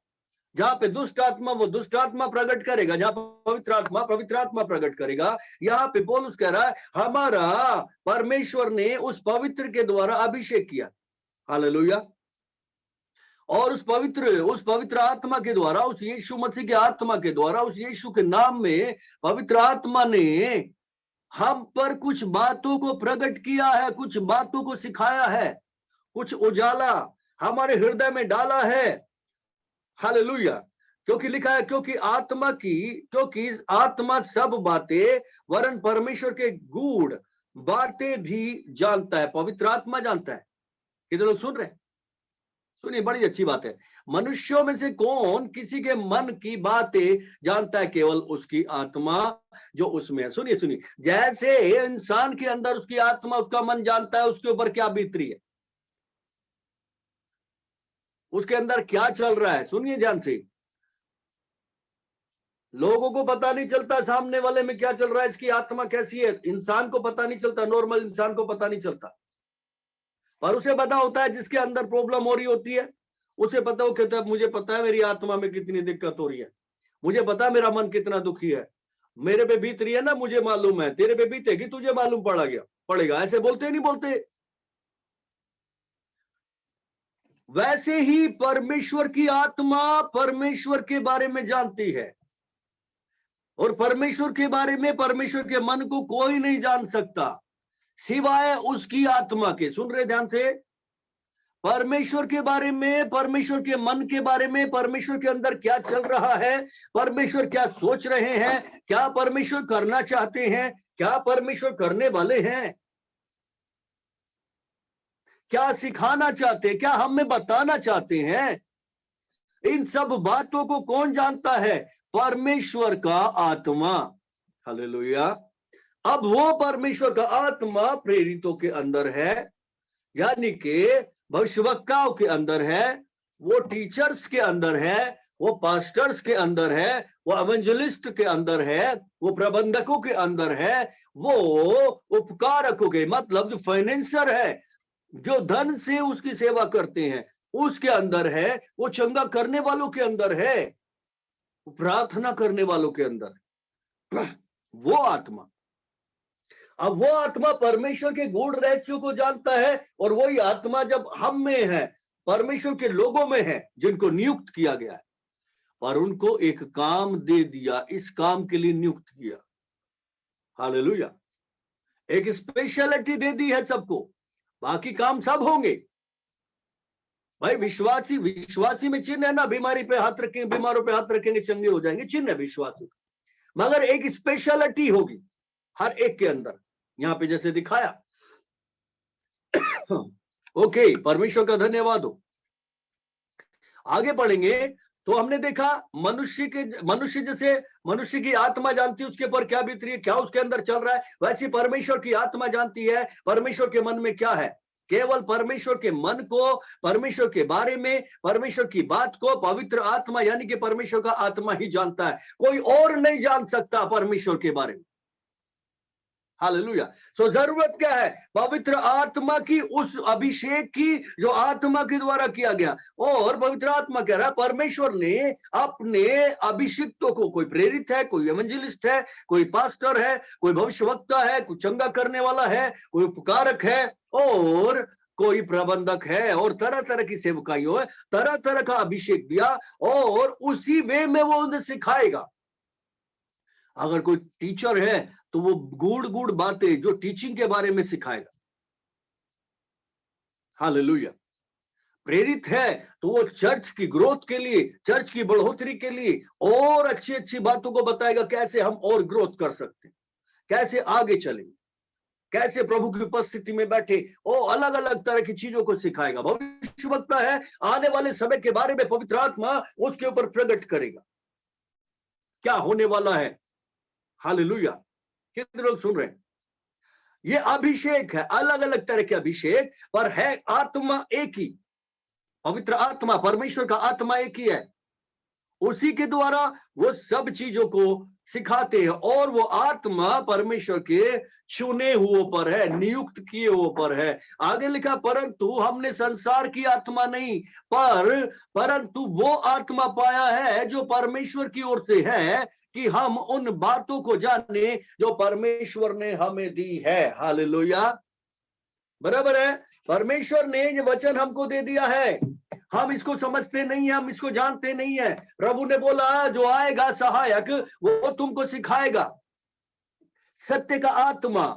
जहां पे दुष्ट आत्मा वो दुष्ट आत्मा प्रकट करेगा, जहां पवित्र आत्मा प्रकट करेगा। यहाँ पे पौलुस कह रहा है हमारा परमेश्वर ने उस पवित्र के द्वारा अभिषेक किया। हालेलुया। और उस पवित्र आत्मा के द्वारा, उस यीशु मसीह के आत्मा के द्वारा, उस यीशु के नाम में पवित्र आत्मा ने हम पर कुछ बातों को प्रकट किया है, कुछ बातों को सिखाया है, कुछ उजाला हमारे हृदय में डाला है। हालेलुया। क्योंकि लिखा है क्योंकि आत्मा सब बातें वरन परमेश्वर के गूढ़ बातें भी जानता है। पवित्र आत्मा जानता है। कितने लोग सुन रहे हैं? सुनिए, बड़ी अच्छी बात है। मनुष्यों में से कौन किसी के मन की बातें जानता है? केवल उसकी आत्मा जो उसमें है। सुनिए, जैसे इंसान के अंदर उसकी आत्मा, उसका मन जानता है उसके ऊपर क्या बीत रही है, उसके अंदर क्या चल रहा है। सुनिए ध्यान से, लोगों को पता नहीं चलता सामने वाले में क्या चल रहा है, इसकी आत्मा कैसी है। इंसान को पता नहीं चलता, नॉर्मल इंसान को पता नहीं चलता, पर उसे पता होता है जिसके अंदर प्रॉब्लम हो रही होती है, उसे पता हो, कहता है मुझे पता है मेरी आत्मा में कितनी दिक्कत हो रही है, मुझे पता है मेरा मन कितना दुखी है, मेरे पे बीत रही है ना, मुझे मालूम है, तेरे पे बीतेगी तुझे मालूम पड़ेगा। ऐसे बोलते नहीं बोलते? वैसे ही परमेश्वर की आत्मा परमेश्वर के बारे में जानती है, और परमेश्वर के बारे में, परमेश्वर के मन को कोई नहीं जान सकता सिवाय उसकी आत्मा के। सुन रहे ध्यान से? परमेश्वर के बारे में, परमेश्वर के मन के बारे में, परमेश्वर के अंदर क्या चल रहा है, परमेश्वर क्या सोच रहे हैं, क्या परमेश्वर करना चाहते हैं, क्या परमेश्वर करने वाले हैं, क्या सिखाना चाहते हैं, क्या हमें बताना चाहते हैं, इन सब बातों को कौन जानता है? परमेश्वर का आत्मा। हालेलुया। अब वो परमेश्वर का आत्मा प्रेरितों के अंदर है, यानी कि भविष्यवक्ताओं के अंदर है, वो टीचर्स के अंदर है, वो पास्टर्स के अंदर है, वो एवेंजलिस्ट के अंदर है, वो प्रबंधकों के अंदर है, वो उपकारकों के मतलब जो फाइनेंसर है, जो धन से उसकी सेवा करते हैं उसके अंदर है, वो चंगा करने वालों के अंदर है, प्रार्थना करने वालों के अंदर वो आत्मा। अब वो आत्मा परमेश्वर के गूढ़ रहस्यों को जानता है, और वही आत्मा जब हम में है, परमेश्वर के लोगों में है जिनको नियुक्त किया गया है, पर उनको एक काम दे दिया, इस काम के लिए नियुक्त किया। हालेलुया। एक स्पेशलिटी दे दी है सबको, बाकी काम सब होंगे। भाई विश्वासी में चिन्ह है ना, बीमारी पे हाथ रखेंगे, बीमारों पे हाथ रखेंगे चंगे हो जाएंगे, चिन्ह है विश्वासी का। मगर एक स्पेशलिटी होगी हर एक के अंदर, यहां पे जैसे दिखाया। ओके, परमेश्वर का धन्यवाद हो। आगे पढ़ेंगे तो हमने देखा मनुष्य जैसे मनुष्य की आत्मा जानती है उसके ऊपर क्या बीत रही है, क्या उसके अंदर चल रहा है, वैसे परमेश्वर की आत्मा जानती है परमेश्वर के मन में क्या है। केवल परमेश्वर के मन को, परमेश्वर के बारे में, परमेश्वर की बात को पवित्र आत्मा यानी कि परमेश्वर का आत्मा ही जानता है, कोई और नहीं जान सकता परमेश्वर के बारे में। हालेलुया। सो जरूरत क्या है? पवित्र आत्मा की, उस अभिषेक की जो आत्मा के द्वारा किया गया। और पवित्र आत्मा कह रहा है परमेश्वर ने अपने अभिषिक्तों को, कोई प्रेरित है, कोई एवेंजलिस्ट है, कोई पास्टर है, कोई भविष्यवक्ता है, कोई चंगा करने वाला है, कोई उपकारक है, और कोई प्रबंधक है, और तरह तरह की सेवकाइयों है, तरह तरह का अभिषेक दिया, और उसी वे में वो उन्हें सिखाएगा। अगर कोई टीचर है तो वो गूढ़ बातें जो टीचिंग के बारे में सिखाएगा। हालेलुया। प्रेरित है तो वो चर्च की ग्रोथ के लिए, चर्च की बढ़ोतरी के लिए और अच्छी अच्छी बातों को बताएगा, कैसे हम और ग्रोथ कर सकते हैं, कैसे आगे चलेंगे, कैसे प्रभु की उपस्थिति में बैठे, और अलग अलग तरह की चीजों को सिखाएगा। भविष्यवक्ता है, आने वाले समय के बारे में पवित्र आत्मा उसके ऊपर प्रकट करेगा क्या होने वाला है। हालेलुया। कितने लोग सुन रहे हैं? ये अभिषेक है, अलग अलग तरह के अभिषेक, पर है आत्मा एक ही, पवित्र आत्मा, परमेश्वर का आत्मा एक ही है। उसी के द्वारा वो सब चीजों को सिखाते हैं, और वो आत्मा परमेश्वर के चुने हुए पर है, नियुक्त किए हुए पर है। आगे लिखा, परंतु हमने संसार की आत्मा नहीं, परंतु वो आत्मा पाया है जो परमेश्वर की ओर से है, कि हम उन बातों को जाने जो परमेश्वर ने हमें दी है। हालेलुया। बराबर है। परमेश्वर ने ये वचन हमको दे दिया है, हम इसको समझते नहीं है, हम इसको जानते नहीं है। प्रभु ने बोला जो आएगा सहायक, वो तुमको सिखाएगा, सत्य का आत्मा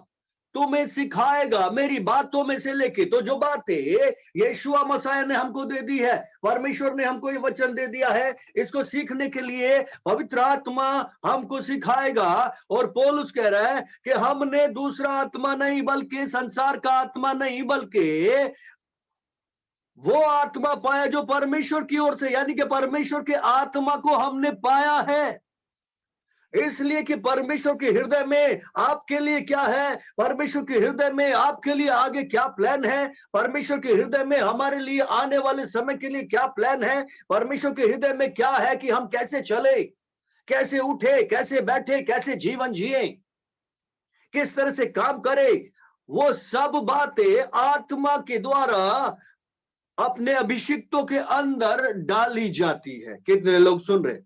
तुम्हें सिखाएगा मेरी बातों में से लेके। तो जो बातें यीशुआ मसीह ने हमको दे दी है, परमेश्वर ने हमको ये वचन दे दिया है, इसको सीखने के लिए पवित्र आत्मा हमको सिखाएगा। और पौलुस कह रहा है कि हमने दूसरा आत्मा नहीं, बल्कि संसार का आत्मा नहीं, बल्कि वो आत्मा पाया जो परमेश्वर की ओर से, यानी कि परमेश्वर के आत्मा को हमने पाया है। इसलिए कि परमेश्वर के हृदय में आपके लिए क्या है, परमेश्वर के हृदय में आपके लिए आगे क्या प्लान है, परमेश्वर के हृदय में हमारे लिए आने वाले समय के लिए क्या प्लान है, परमेश्वर के हृदय में क्या है कि हम कैसे चले, कैसे उठे, कैसे बैठे, कैसे जीवन जिए, किस तरह से काम करें, वो सब बातें आत्मा के द्वारा अपने अभिषिक्तों के अंदर डाली जाती है। कितने लोग सुन रहे?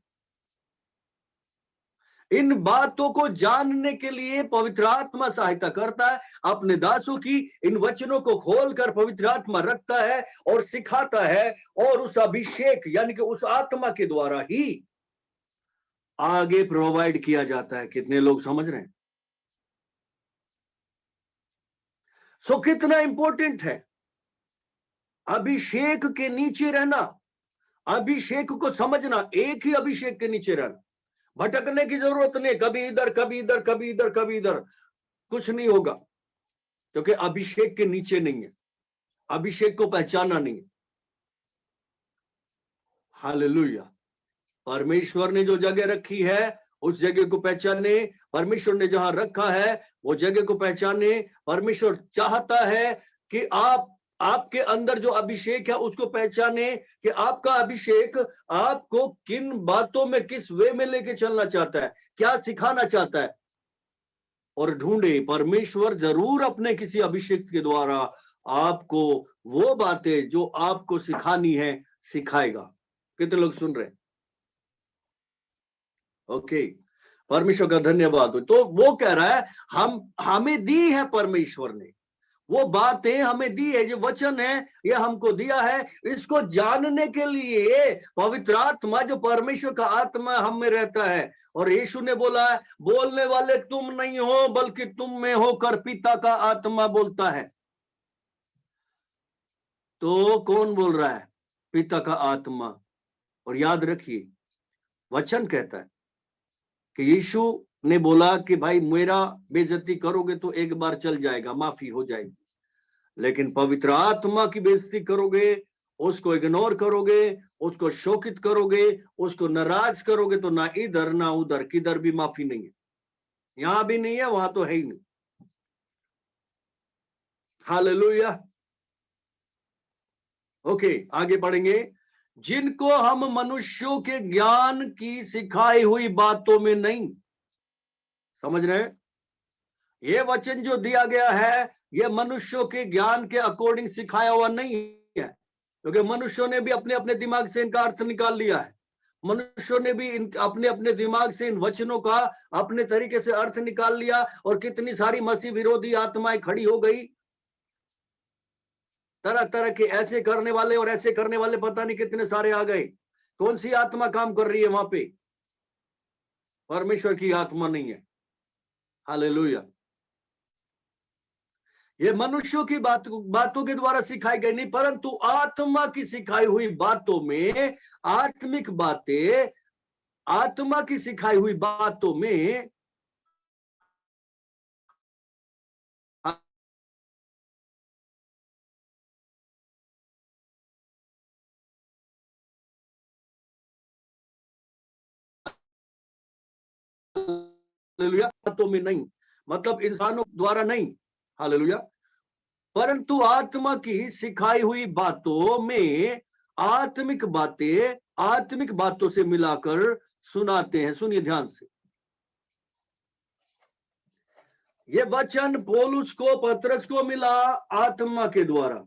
इन बातों को जानने के लिए पवित्र आत्मा सहायता करता है, अपने दासों की इन वचनों को खोलकर पवित्र आत्मा रखता है और सिखाता है, और उस अभिषेक यानी कि उस आत्मा के द्वारा ही आगे प्रोवाइड किया जाता है। कितने लोग समझ रहे हैं? सो कितना इंपॉर्टेंट है अभिषेक के नीचे रहना, अभिषेक को समझना, एक ही अभिषेक के नीचे रहना, भटकने की जरूरत नहीं, कभी इधर कभी इधर कभी इधर कभी इधर, कुछ नहीं होगा, क्योंकि अभिषेक के नीचे नहीं है, अभिषेक को पहचाना नहीं है। हालेलुया। परमेश्वर ने जो जगह रखी है उस जगह को पहचाने, परमेश्वर ने जहां रखा है वो जगह को पहचाने। परमेश्वर चाहता है कि आप आपके अंदर जो अभिषेक है उसको पहचाने कि आपका अभिषेक आपको किन बातों में, किस वे में लेके चलना चाहता है, क्या सिखाना चाहता है। और ढूंढे, परमेश्वर जरूर अपने किसी अभिषेक के द्वारा आपको वो बातें जो आपको सिखानी है सिखाएगा। कितने लोग सुन रहे हैं? ओके, परमेश्वर का धन्यवाद हो। तो वो कह रहा है हमें दी है, परमेश्वर ने वो बातें हमें दी है, जो वचन है ये हमको दिया है। इसको जानने के लिए पवित्र आत्मा, जो परमेश्वर का आत्मा हम में रहता है। और यीशु ने बोला है, बोलने वाले तुम नहीं हो बल्कि तुम में होकर पिता का आत्मा बोलता है। तो कौन बोल रहा है? पिता का आत्मा। और याद रखिए, वचन कहता है कि यीशु ने बोला कि भाई मेरा बेइज्जती करोगे तो एक बार चल जाएगा, माफी हो जाएगी, लेकिन पवित्र आत्मा की बेइज्जती करोगे, उसको इग्नोर करोगे, उसको शोकित करोगे, उसको नाराज करोगे, तो ना इधर ना उधर, किधर भी माफी नहीं है। यहां भी नहीं है, वहां तो है ही नहीं। हालेलुया। ओके, आगे बढ़ेंगे। जिनको हम मनुष्यों के ज्ञान की सिखाई हुई बातों में नहीं, समझ रहे हैं? ये वचन जो दिया गया है ये मनुष्यों के ज्ञान के अकॉर्डिंग सिखाया हुआ नहीं है, क्योंकि मनुष्यों ने भी अपने अपने दिमाग से इनका अर्थ निकाल लिया है। मनुष्यों ने भी अपने अपने दिमाग से इन वचनों का अपने तरीके से अर्थ निकाल लिया, और कितनी सारी मसीह विरोधी आत्माएं खड़ी हो गई। तरह तरह के ऐसे करने वाले और ऐसे करने वाले पता नहीं कितने सारे आ गए। कौन सी आत्मा काम कर रही है वहां पे? परमेश्वर की आत्मा नहीं है। हालेलुया। ये मनुष्यों की बातों के द्वारा सिखाई गई नहीं, परंतु आत्मा की सिखाई हुई बातों में, आत्मिक बातें, आत्मा की सिखाई हुई बातों में हालेलुया, बातों में नहीं, मतलब इंसानों द्वारा नहीं, हालेलुया, परंतु आत्मा की सिखाई हुई बातों में आत्मिक बातें आत्मिक बातों से मिलाकर सुनाते हैं। सुनिए ध्यान से, ये वचन पौलुस को, पतरस को मिला आत्मा के द्वारा,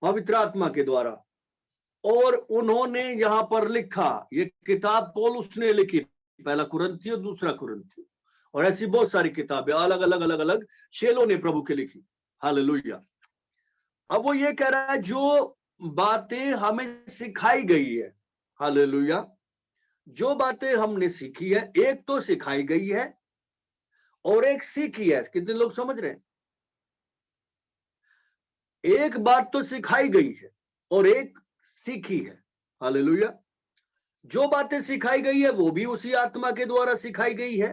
पवित्र आत्मा के द्वारा, और उन्होंने यहां पर लिखा। ये किताब पौलुस ने लिखी, पहला कुरिन्थियों, दूसरा कुरिन्थियों, और ऐसी बहुत सारी किताबें अलग अलग अलग अलग चेलों ने प्रभु के लिखी। हालेलुया। अब वो ये कह रहा है जो बातें हमें सिखाई गई है, हालेलुया, जो बातें हमने सीखी है, एक तो सिखाई गई है और एक सीखी है। कितने लोग समझ रहे हैं? एक बात तो सिखाई गई है और एक सीखी है। हालेलुया। जो बातें सिखाई गई है वो भी उसी आत्मा के द्वारा सिखाई गई है,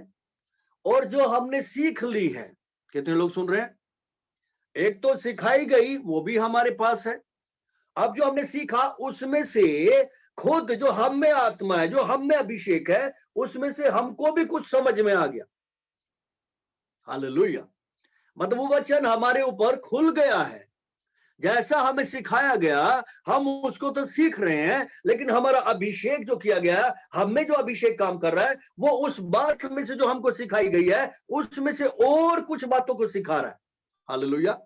और जो हमने सीख ली है, कितने लोग सुन रहे हैं? एक तो सिखाई गई, वो भी हमारे पास है। अब जो हमने सीखा उसमें से खुद जो हम में आत्मा है, जो हम में अभिषेक है, उसमें से हमको भी कुछ समझ में आ गया। हालेलुया। मतलब वो वचन हमारे ऊपर खुल गया है। जैसा हमें सिखाया गया हम उसको तो सीख रहे हैं, लेकिन हमारा अभिषेक जो किया गया, हम में जो अभिषेक काम कर रहा है, वो उस बात में से जो हमको सिखाई गई है उसमें से और कुछ बातों को सिखा रहा है। हालेलुया।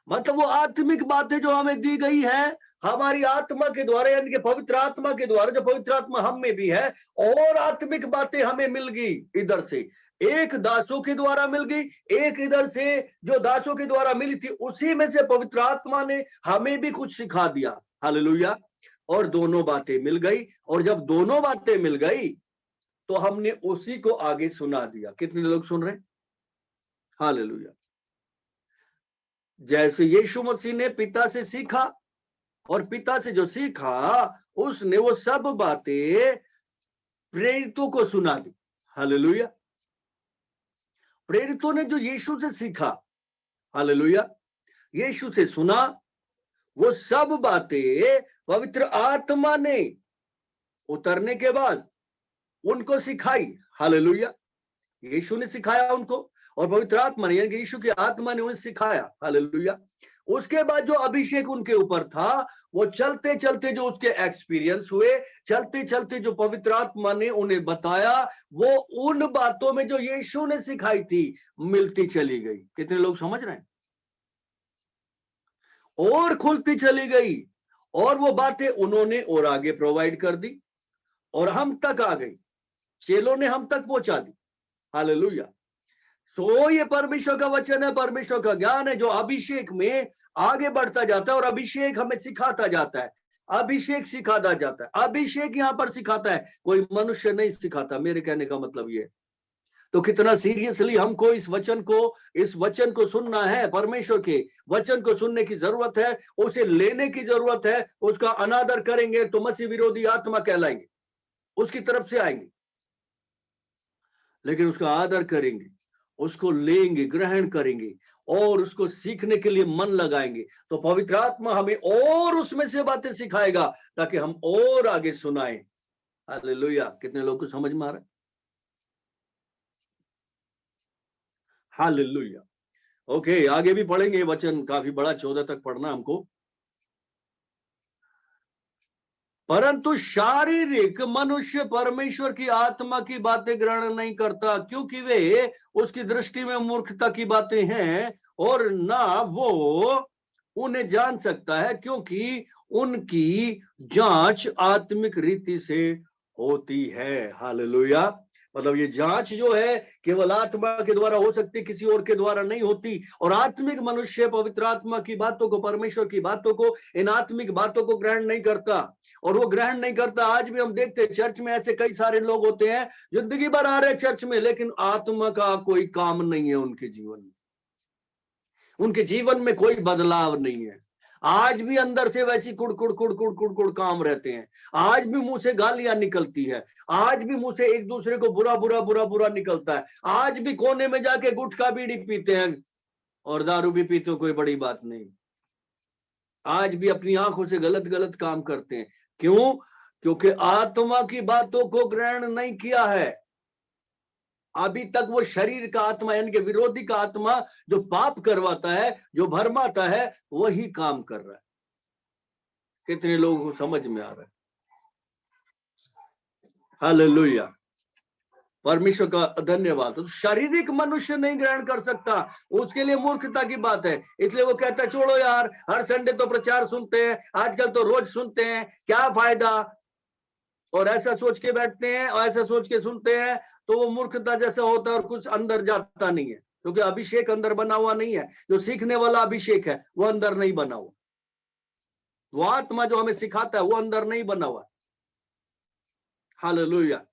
मतलब वो आत्मिक बातें जो हमें दी गई है हमारी आत्मा के द्वारा, यानी कि पवित्र आत्मा के द्वारा, जो पवित्र आत्मा हम में भी है, और आत्मिक बातें हमें मिल गई इधर से, एक दासों के द्वारा मिल गई, एक इधर से जो दासों के द्वारा मिली थी, उसी में से पवित्र आत्मा ने हमें भी कुछ सिखा दिया। हालेलुया। और दोनों बातें मिल गई, और जब दोनों बातें मिल गई तो हमने उसी को आगे सुना दिया। कितने लोग सुन रहे हैं? हालेलुया। जैसे यीशु मसीह ने पिता से सीखा, और पिता से जो सीखा उसने वो सब बातें प्रेरितों को सुना दी। हालेलुया। प्रेरितों ने जो यीशु से सीखा, हालेलुया, यीशु से सुना, वो सब बातें पवित्र आत्मा ने उतरने के बाद उनको सिखाई। हालेलुया। यीशु ने सिखाया उनको, और पवित्र आत्मा ने, यानी कि यीशु की आत्मा ने उन्हें सिखाया। हालेलुया। उसके बाद जो अभिषेक उनके ऊपर था, वो चलते चलते जो उसके एक्सपीरियंस हुए, चलते चलते जो पवित्र आत्मा ने उन्हें बताया, वो उन बातों में जो यीशु ने सिखाई थी मिलती चली गई। कितने लोग समझ रहे हैं? और खुलती चली गई, और वो बातें उन्होंने और आगे प्रोवाइड कर दी, और हम तक आ गई, चेलों ने हम तक पहुंचा दी। हालेलुया। सो ये परमेश्वर का वचन है, परमेश्वर का ज्ञान है, जो अभिषेक में आगे बढ़ता जाता है, और अभिषेक हमें सिखाता जाता है, अभिषेक सिखाता जाता है, अभिषेक यहां पर सिखाता है, कोई मनुष्य नहीं सिखाता। मेरे कहने का मतलब ये। तो कितना सीरियसली हमको इस वचन को सुनना है, परमेश्वर के वचन को सुनने की जरूरत है, उसे लेने की जरूरत है। उसका अनादर करेंगे तो मसीह विरोधी आत्मा कहलाएंगे, उसकी तरफ से आएंगे। लेकिन उसका आदर करेंगे, उसको लेंगे, ग्रहण करेंगे, और उसको सीखने के लिए मन लगाएंगे, तो पवित्र आत्मा हमें और उसमें से बातें सिखाएगा, ताकि हम और आगे सुनाएं। हालेलुया। कितने लोग को समझ में आ रहा है? हालेलुया। ओके, आगे भी पढ़ेंगे, वचन काफी बड़ा, 14 तक पढ़ना हमको। परंतु शारीरिक मनुष्य परमेश्वर की आत्मा की बातें ग्रहण नहीं करता, क्योंकि वे उसकी दृष्टि में मूर्खता की बातें हैं, और ना वो उन्हें जान सकता है, क्योंकि उनकी जांच आत्मिक रीति से होती है। हालेलुया। मतलब ये जांच जो है केवल आत्मा के द्वारा हो सकती, किसी और के द्वारा नहीं होती। और आत्मिक मनुष्य पवित्र आत्मा की बातों को, परमेश्वर की बातों को, इन आत्मिक बातों को ग्रहण नहीं करता, और वो ग्रहण नहीं करता। आज भी हम देखते हैं चर्च में ऐसे कई सारे लोग होते हैं, जिंदगी भर आ रहे चर्च में, लेकिन आत्मा का कोई काम नहीं है उनके जीवन में, उनके जीवन में कोई बदलाव नहीं है। आज भी अंदर से वैसी कुड़कुड़ कुड़कुड़ कुड़कुड़ काम रहते हैं, आज भी मुंह से गालियां निकलती है, आज भी मुंह से एक दूसरे को बुरा बुरा बुरा बुरा निकलता है, आज भी कोने में जाके गुटखा बीड़ी पीते हैं, और दारू भी पीते हो, कोई बड़ी बात नहीं। आज भी अपनी आंखों से गलत गलत काम करते हैं। क्यों? क्योंकि आत्मा की बातों को ग्रहण नहीं किया है अभी तक। वो शरीर का आत्मा, यानी कि विरोधी का आत्मा, जो पाप करवाता है, जो भरमाता है, वही काम कर रहा है। कितने लोगों को समझ में आ रहा है? हालेलुया। परमेश्वर का धन्यवाद। तो शारीरिक मनुष्य नहीं ग्रहण कर सकता, उसके लिए मूर्खता की बात है। इसलिए वो कहता है छोड़ो यार, हर संडे तो प्रचार सुनते हैं, आजकल तो रोज सुनते हैं, क्या फायदा। और ऐसा सोच के बैठते हैं, और ऐसा सोच के सुनते हैं, तो वो मूर्खता जैसा होता है, और कुछ अंदर जाता नहीं है, क्योंकि अभिषेक अंदर बना हुआ नहीं है। जो सीखने वाला अभिषेक है वो अंदर नहीं बना हुआ, वो आत्मा जो हमें सिखाता है वो अंदर नहीं बना हुआ। हालेलुया।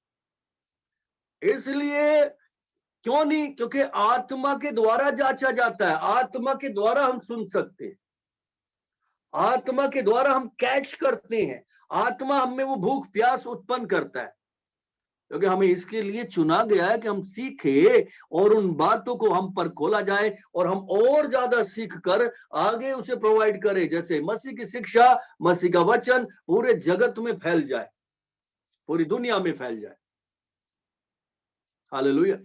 इसलिए क्यों नहीं? क्योंकि आत्मा के द्वारा जांचा जाता है, आत्मा के द्वारा हम सुन सकते हैं, आत्मा के द्वारा हम कैच करते हैं, आत्मा हमें वो भूख प्यास उत्पन्न करता है, क्योंकि हमें इसके लिए चुना गया है कि हम सीखे और उन बातों को हम पर खोला जाए, और हम और ज्यादा सीख कर आगे उसे प्रोवाइड करें, जैसे मसीह की शिक्षा, मसीह का वचन पूरे जगत में फैल जाए, पूरी दुनिया में फैल जाए। हालेलुया।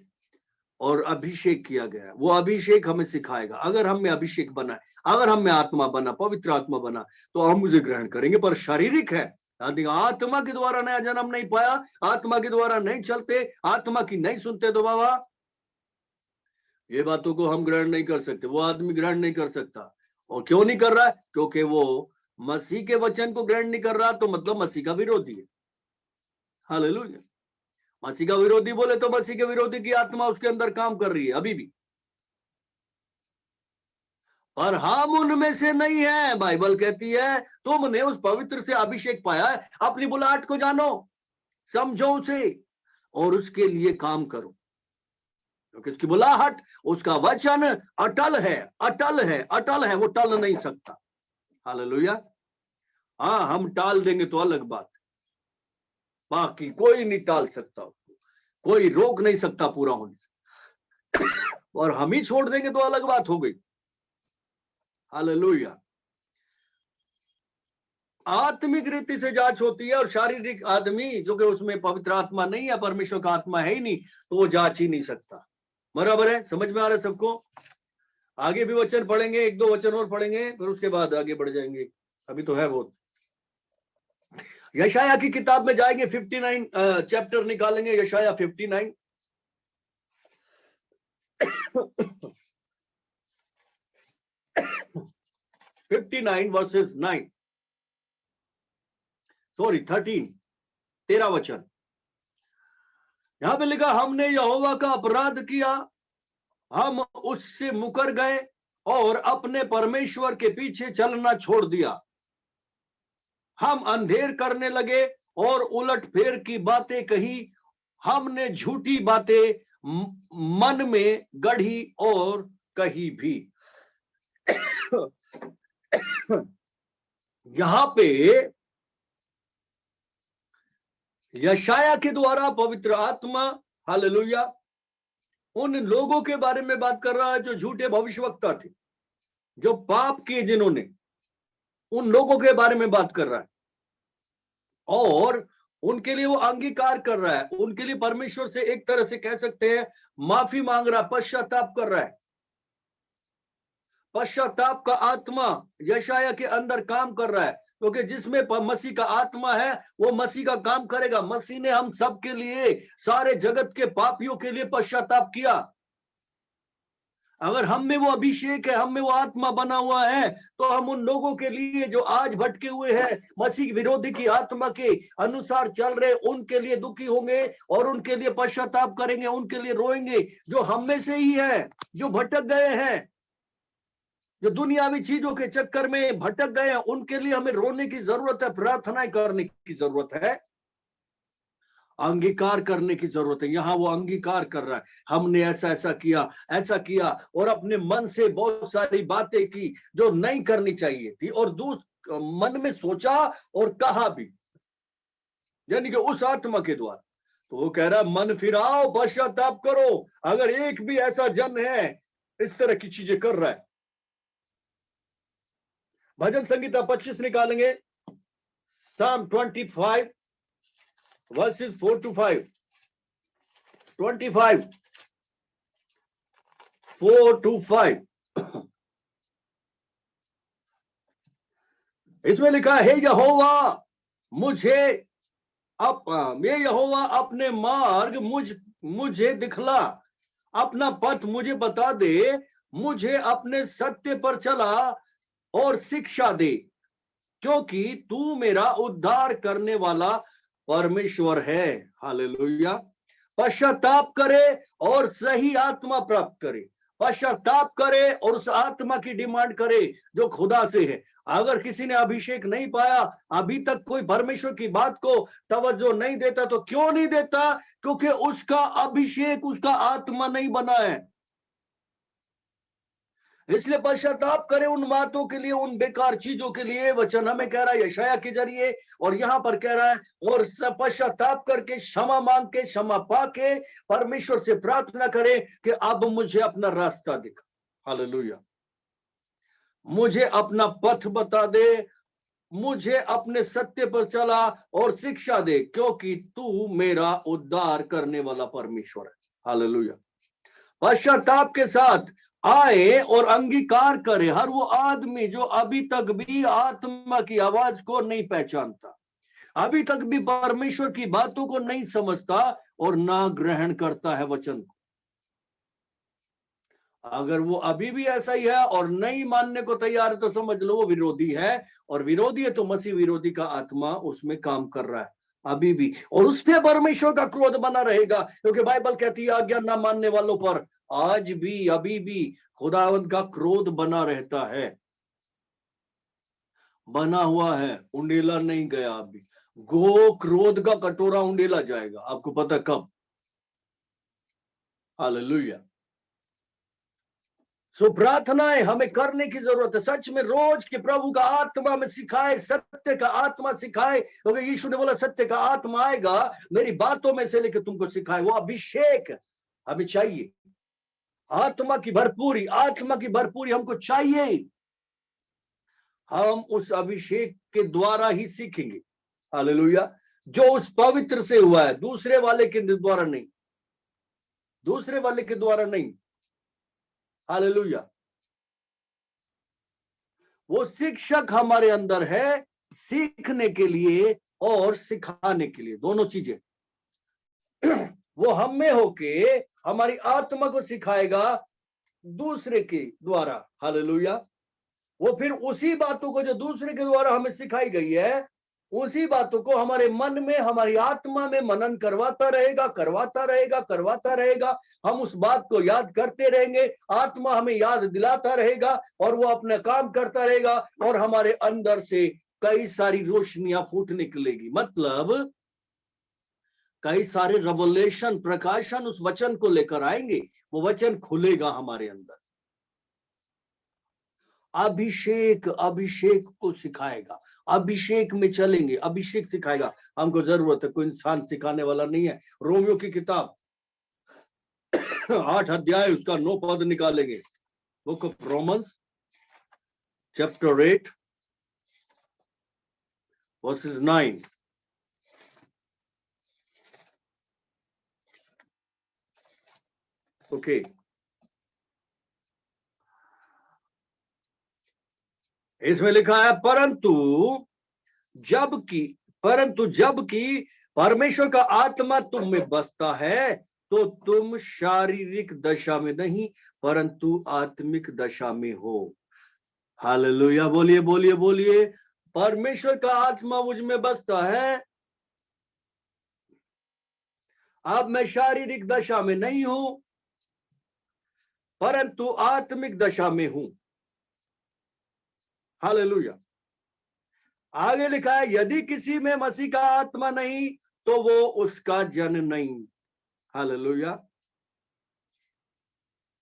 और अभिषेक किया गया है, वो अभिषेक हमें सिखाएगा। अगर हम में अभिषेक बना है, अगर हम में आत्मा बना, पवित्र आत्मा बना, तो हम उसे ग्रहण करेंगे। पर शारीरिक है, आत्मा के द्वारा नया जन्म नहीं पाया, आत्मा के द्वारा नहीं चलते, आत्मा की नहीं सुनते, तो बाबा ये बातों को हम ग्रहण नहीं कर सकते, वो आदमी ग्रहण नहीं कर सकता। और क्यों नहीं कर रहा है? क्योंकि वो मसीह के वचन को ग्रहण नहीं कर रहा, तो मतलब मसीह का विरोधी है। हालेलुया। मसीह का विरोधी बोले तो मसीह के विरोधी की आत्मा उसके अंदर काम कर रही है अभी भी, और हम उनमें से नहीं है। बाइबल कहती है तुमने उस पवित्र से अभिषेक पाया है, अपनी बुलाहट को जानो, समझो उसे, और उसके लिए काम करो, क्योंकि उसकी बुलाहट, उसका वचन अटल है, अटल है, अटल है, वो टल नहीं सकता। हालेलुया। हाँ, हम टाल देंगे तो अलग बात, बाकी कोई नहीं टाल सकता उसको, कोई रोक नहीं सकता पूरा होने से, और हम ही छोड़ देंगे तो अलग बात हो गई। हालेलुया। आत्मिक रीति से जांच होती है, और शारीरिक आदमी जो कि उसमें पवित्र आत्मा नहीं है, परमेश्वर का आत्मा है ही नहीं, तो वो जांच ही नहीं सकता। बराबर है? समझ में आ रहा है सबको? आगे भी वचन पढ़ेंगे, एक दो वचन और पढ़ेंगे, फिर उसके बाद आगे बढ़ जाएंगे, अभी तो है बहुत। यशाया की किताब में जाएंगे, 59 चैप्टर निकालेंगे, यशाया 59 59 वर्सेस 9 सॉरी 13 वचन। यहां पे लिखा, हमने यहोवा का अपराध किया, हम उससे मुकर गए और अपने परमेश्वर के पीछे चलना छोड़ दिया। हम अंधेर करने लगे और उलट फेर की बातें कही, हमने झूठी बातें मन में गढ़ी और कही भी। यहां पे यशाया के द्वारा पवित्र आत्मा, हालेलुया, उन लोगों के बारे में बात कर रहा है जो झूठे भविष्यवक्ता थे, जो पाप किए जिन्होंने, उन लोगों के बारे में बात कर रहा है और उनके लिए वो अंगीकार कर रहा है, उनके लिए परमेश्वर से एक तरह से कह सकते हैं माफी मांग रहा है, पश्चाताप कर रहा है। पश्चाताप का आत्मा यशाया के अंदर काम कर रहा है, क्योंकि जिसमें मसीह का आत्मा है वो मसीह का काम करेगा। मसीह ने हम सब के लिए, सारे जगत के पापियों के लिए पश्चाताप किया। अगर हम में वो अभिषेक है, हम में वो आत्मा बना हुआ है, तो हम उन लोगों के लिए जो आज भटके हुए हैं, मसीह विरोधी की आत्मा के अनुसार चल रहे, उनके लिए दुखी होंगे और उनके लिए पश्चाताप करेंगे, उनके लिए रोएंगे। जो हम में से ही है, जो भटक गए हैं, जो दुनियावी चीजों के चक्कर में भटक गए हैं, उनके लिए हमें रोने की जरूरत है, प्रार्थनाएं करने की जरूरत है, अंगीकार करने की जरूरत है। यहां वो अंगीकार कर रहा है, हमने ऐसा ऐसा किया और अपने मन से बहुत सारी बातें की जो नहीं करनी चाहिए थी, और मन में सोचा और कहा भी, यानी कि उस आत्मा के द्वारा। तो वो कह रहा है मन फिराओ, पश्चाताप करो। अगर एक भी ऐसा जन है इस तरह की चीजें कर रहा है, भजन संगीता 25 निकालेंगे, Psalm 25 verses 4 to 5, 25 4 to 5। इसमें लिखा है, हे यहोवा यहोवा अपने मार्ग मुझे दिखला, अपना पथ मुझे बता दे, मुझे अपने सत्य पर चला और शिक्षा दे, क्योंकि तू मेरा उद्धार करने वाला परमेश्वर है। हालेलुया। पश्चाताप करे और सही आत्मा प्राप्त करे, पश्चाताप करे और उस आत्मा की डिमांड करे जो खुदा से है। अगर किसी ने अभिषेक नहीं पाया, अभी तक कोई परमेश्वर की बात को तवज्जो नहीं देता, तो क्यों नहीं देता? क्योंकि उसका अभिषेक, उसका आत्मा नहीं बना है। इसलिए पश्चाताप करे उन बातों के लिए, उन बेकार चीजों के लिए। वचन हमें कह रहा है यशाया के जरिए, और यहां पर कह रहा है, और पश्चाताप करके, क्षमा मांग के, क्षमा पाके परमेश्वर से प्रार्थना करे कि अब मुझे अपना रास्ता दिखा। हालेलुया। मुझे अपना पथ बता दे, मुझे अपने सत्य पर चला और शिक्षा दे, क्योंकि तू मेरा उद्धार करने वाला परमेश्वर है। हालेलुया। पश्चाताप के साथ आए और अंगीकार करे हर वो आदमी जो अभी तक भी आत्मा की आवाज को नहीं पहचानता, अभी तक भी परमेश्वर की बातों को नहीं समझता और ना ग्रहण करता है वचन को। अगर वो अभी भी ऐसा ही है और नहीं मानने को तैयार है, तो समझ लो वो विरोधी है, और विरोधी है तो मसीह विरोधी का आत्मा उसमें काम कर रहा है अभी भी, और उस पे परमेश्वर का क्रोध बना रहेगा। क्योंकि बाइबल कहती है आज्ञा ना मानने वालों पर आज भी, अभी भी खुदावंद का क्रोध बना रहता है, बना हुआ है, उंडेला नहीं गया अभी। गो क्रोध का कटोरा उंडेला जाएगा, आपको पता कब? हालेलुया। सो प्रार्थनाएं हमें करने की जरूरत है, सच में रोज के प्रभु का आत्मा में सिखाए, सत्य का आत्मा सिखाए। क्योंकि यीशु ने बोला सत्य का आत्मा आएगा, मेरी बातों में से लेकर तुमको सिखाए। वो अभिषेक हमें चाहिए, आत्मा की भरपूरी, आत्मा की भरपूरी हमको चाहिए। हम उस अभिषेक के द्वारा ही सीखेंगे। हालेलुया। जो उस पवित्र से हुआ है, दूसरे वाले के द्वारा नहीं, दूसरे वाले के द्वारा नहीं। हालेलुया। वो शिक्षक हमारे अंदर है, सीखने के लिए और सिखाने के लिए, दोनों चीजें। वो हम में होके हमारी आत्मा को सिखाएगा दूसरे के द्वारा। हालेलुया। वो फिर उसी बातों को जो दूसरे के द्वारा हमें सिखाई गई है, उसी बातों को हमारे मन में, हमारी आत्मा में मनन करवाता रहेगा, करवाता रहेगा, करवाता रहेगा। हम उस बात को याद करते रहेंगे, आत्मा हमें याद दिलाता रहेगा और वो अपना काम करता रहेगा और हमारे अंदर से कई सारी रोशनियां फूट निकलेगी। मतलब कई सारे रेवलेशन, प्रकाशन उस वचन को लेकर आएंगे। वो वचन खुलेगा हमारे अंदर। अभिषेक, अभिषेक को सिखाएगा, अभिषेक में चलेंगे, अभिषेक सिखाएगा। हमको जरूरत है, कोई इंसान सिखाने वाला नहीं है। रोमियो की किताब 8 अध्याय उसका 9 पद निकालेंगे। Book of Romans chapter 8 versus 9। Okay, इसमें लिखा है, परंतु जबकि परमेश्वर का आत्मा तुम में बसता है तो तुम शारीरिक दशा में नहीं परंतु आत्मिक दशा में हो। हालेलुया। बोलिए बोलिए बोलिए। परमेश्वर का आत्मा मुझ में बसता है। अब मैं शारीरिक दशा में नहीं हूं परंतु आत्मिक दशा में हूं। हालेलुया। आगे लिखा है, यदि किसी में मसीह का आत्मा नहीं तो वो उसका जन नहीं। हालेलुया।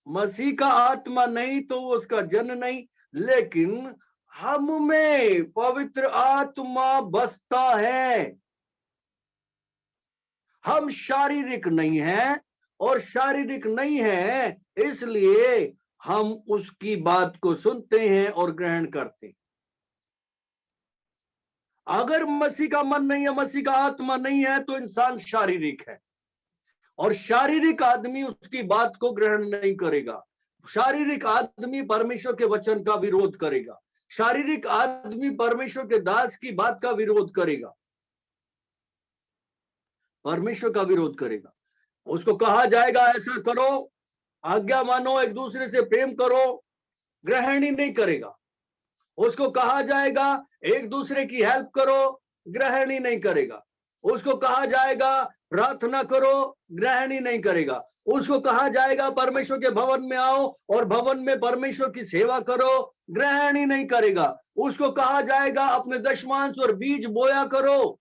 मसीह का आत्मा नहीं तो वो उसका जन नहीं, लेकिन हम में पवित्र आत्मा बसता है। हम शारीरिक नहीं है, और शारीरिक नहीं है इसलिए हम उसकी बात को सुनते हैं और ग्रहण करते हैं। अगर मसीह का मन नहीं है, मसीह का आत्मा नहीं है, तो इंसान शारीरिक है, और शारीरिक आदमी उसकी बात को ग्रहण नहीं करेगा। शारीरिक आदमी परमेश्वर के वचन का विरोध करेगा। शारीरिक आदमी परमेश्वर के दास की बात का विरोध करेगा, परमेश्वर का विरोध करेगा। उसको कहा जाएगा ऐसा करो, आज्ञा मानो, एक दूसरे से प्रेम करो, ग्रहण ही नहीं करेगा। उसको कहा जाएगा एक दूसरे की हेल्प करो, ग्रहण ही नहीं करेगा। उसको कहा जाएगा प्रार्थना करो, ग्रहण ही नहीं करेगा। उसको कहा जाएगा परमेश्वर के भवन में आओ और भवन में परमेश्वर की सेवा करो, ग्रहण ही नहीं करेगा। उसको कहा जाएगा अपने दशमांश और बीज बोया करो,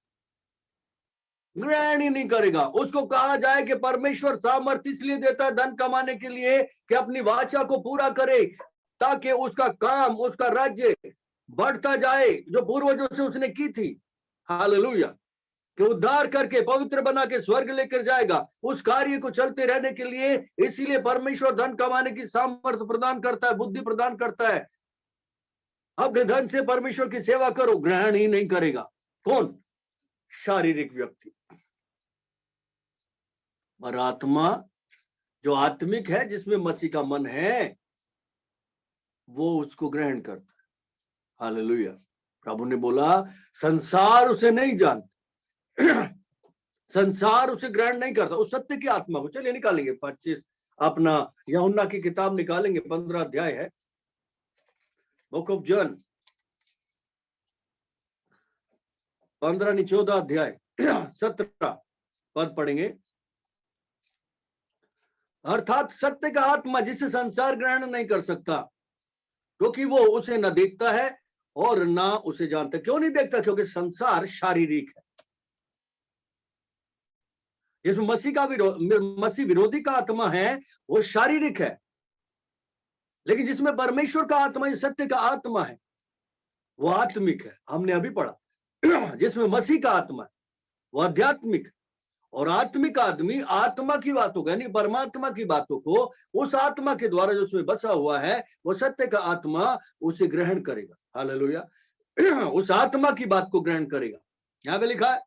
ग्रहण ही नहीं करेगा। उसको कहा जाए कि परमेश्वर सामर्थ्य इसलिए देता है धन कमाने के लिए कि अपनी वाचा को पूरा करे, ताकि उसका काम, उसका राज्य बढ़ता जाए जो पूर्वजों से उसने की थी। हालेलुया। कि उद्धार करके पवित्र बना के स्वर्ग लेकर जाएगा। उस कार्य को चलते रहने के लिए इसीलिए परमेश्वर धन कमाने की सामर्थ्य प्रदान करता है, बुद्धि प्रदान करता है। अपने धन से परमेश्वर की सेवा करो, ग्रहण ही नहीं करेगा। कौन? शारीरिक व्यक्ति। पर आत्मा जो आत्मिक है, जिसमें मसीह का मन है, वो उसको ग्रहण करता है। हालेलुया। प्रभु ने बोला संसार उसे नहीं जानता, संसार उसे ग्रहण नहीं करता, उस सत्य की आत्मा को। चलिए निकालेंगे 25 अपना यूहन्ना की किताब निकालेंगे, 15 अध्याय है, बुक ऑफ जॉन 15-14 अध्याय 17 पद पढ़ेंगे। अर्थात सत्य का आत्मा जिसे संसार ग्रहण नहीं कर सकता, क्योंकि वो उसे न देखता है और ना उसे जानता। क्यों नहीं देखता? क्योंकि संसार शारीरिक है। जिसमें मसीह विरोधी का आत्मा है वो शारीरिक है, लेकिन जिसमें परमेश्वर का आत्मा, सत्य का आत्मा है, वो आत्मिक है। हमने अभी पढ़ा जिसमें मसीह का आत्मा है वो आध्यात्मिक, और आत्मिक आदमी आत्मा की बातों को, यानी परमात्मा की बातों को, उस आत्मा के द्वारा जो उसमें बसा हुआ है, वो सत्य का आत्मा उसे ग्रहण करेगा। हालेलुया। उस आत्मा की बात को ग्रहण करेगा। यहां पे लिखा है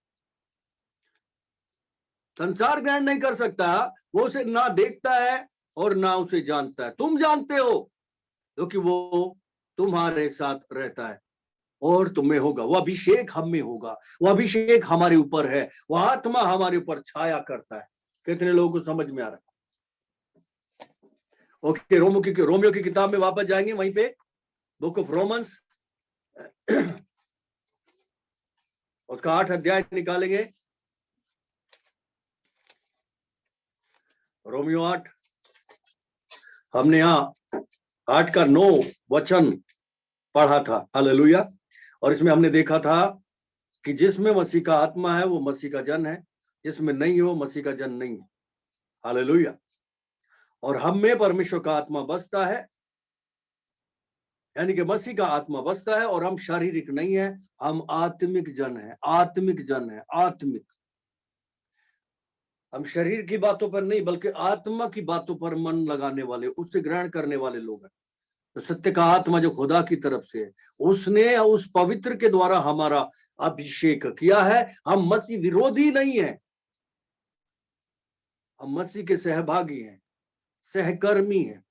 संसार ग्रहण नहीं कर सकता, वो उसे ना देखता है और ना उसे जानता है। तुम जानते हो क्योंकि वो तुम्हारे साथ रहता है और तुम्हें होगा। वो अभिषेक हम में होगा, वो अभिषेक हमारे ऊपर है, वो आत्मा हमारे ऊपर छाया करता है। कितने लोगों को समझ में आ रहा है? ओके, रोमियो की किताब में वापस जाएंगे, वहीं पे बुक ऑफ रोमन्स उसका 8 अध्याय निकालेंगे। रोमियो 8, हमने यहाँ 8 का 9 वचन पढ़ा था। हालेलुया। और इसमें हमने देखा था कि जिसमें मसीह का आत्मा है वो मसीह का जन है, जिसमें नहीं है वो मसीह का जन नहीं है। हालेलुया। और हम में परमेश्वर का आत्मा बसता है, यानी कि मसीह का आत्मा बसता है, और हम शारीरिक नहीं है, हम आत्मिक जन है। आत्मिक जन है, आत्मिक। हम शरीर की बातों पर नहीं बल्कि आत्मा की बातों पर मन लगाने वाले, उससे ग्रहण करने वाले लोग हैं। तो सत्य का आत्मा जो खुदा की तरफ से है, उसने उस पवित्र के द्वारा हमारा अभिषेक किया है। हम मसीह विरोधी नहीं है, हम मसीह के सहभागी हैं, सहकर्मी हैं,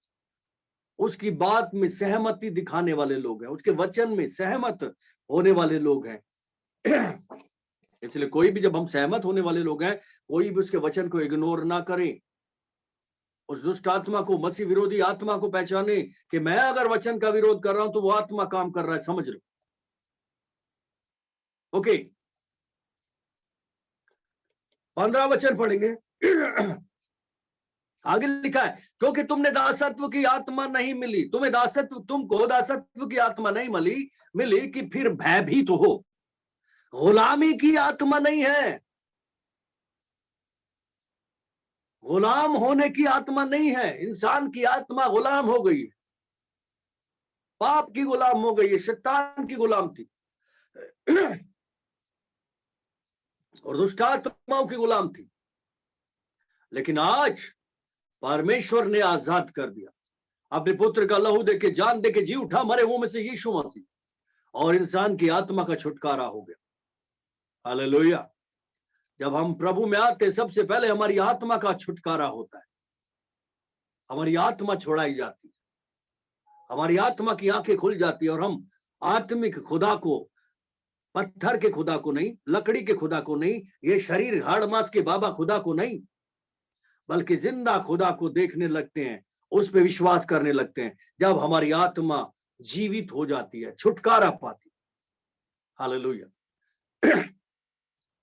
उसकी बात में सहमति दिखाने वाले लोग हैं, उसके वचन में सहमत होने वाले लोग हैं। इसलिए कोई भी, जब हम सहमत होने वाले लोग हैं, कोई भी उसके वचन को इग्नोर ना करें। उस दुष्ट आत्मा को, मसीह विरोधी आत्मा को पहचाने कि मैं अगर वचन का विरोध कर रहा हूं तो वो आत्मा काम कर रहा है, समझ लो। ओके, 15 वचन पढ़ेंगे। आगे लिखा है, क्योंकि तुमने दासत्व की आत्मा नहीं मिली, तुमको दासत्व की आत्मा नहीं मिली कि फिर भयभीत हो। गुलामी की आत्मा नहीं है, गुलाम होने की आत्मा नहीं है। इंसान की आत्मा गुलाम हो गई है, पाप की गुलाम हो गई है, शैतान की गुलाम थी और दुष्ट आत्माओं की गुलाम थी। लेकिन आज परमेश्वर ने आजाद कर दिया, अपने पुत्र का लहू देके, जान देके जी उठा मरे हुओं में से यीशु मसीह, और इंसान की आत्मा का छुटकारा हो गया। हालेलुया। जब हम प्रभु में आते, सबसे पहले हमारी आत्मा का छुटकारा होता है, हमारी आत्मा छुड़ाई जाती है, हमारी आत्मा की आंखें खुल जाती है, और हम आत्मिक खुदा को, पत्थर के खुदा को नहीं, लकड़ी के खुदा को नहीं, ये शरीर हाड़ मांस के बाबा खुदा को नहीं, बल्कि जिंदा खुदा को देखने लगते हैं, उस पर विश्वास करने लगते हैं। जब हमारी आत्मा जीवित हो जाती है, छुटकारा पाती। हालेलुया।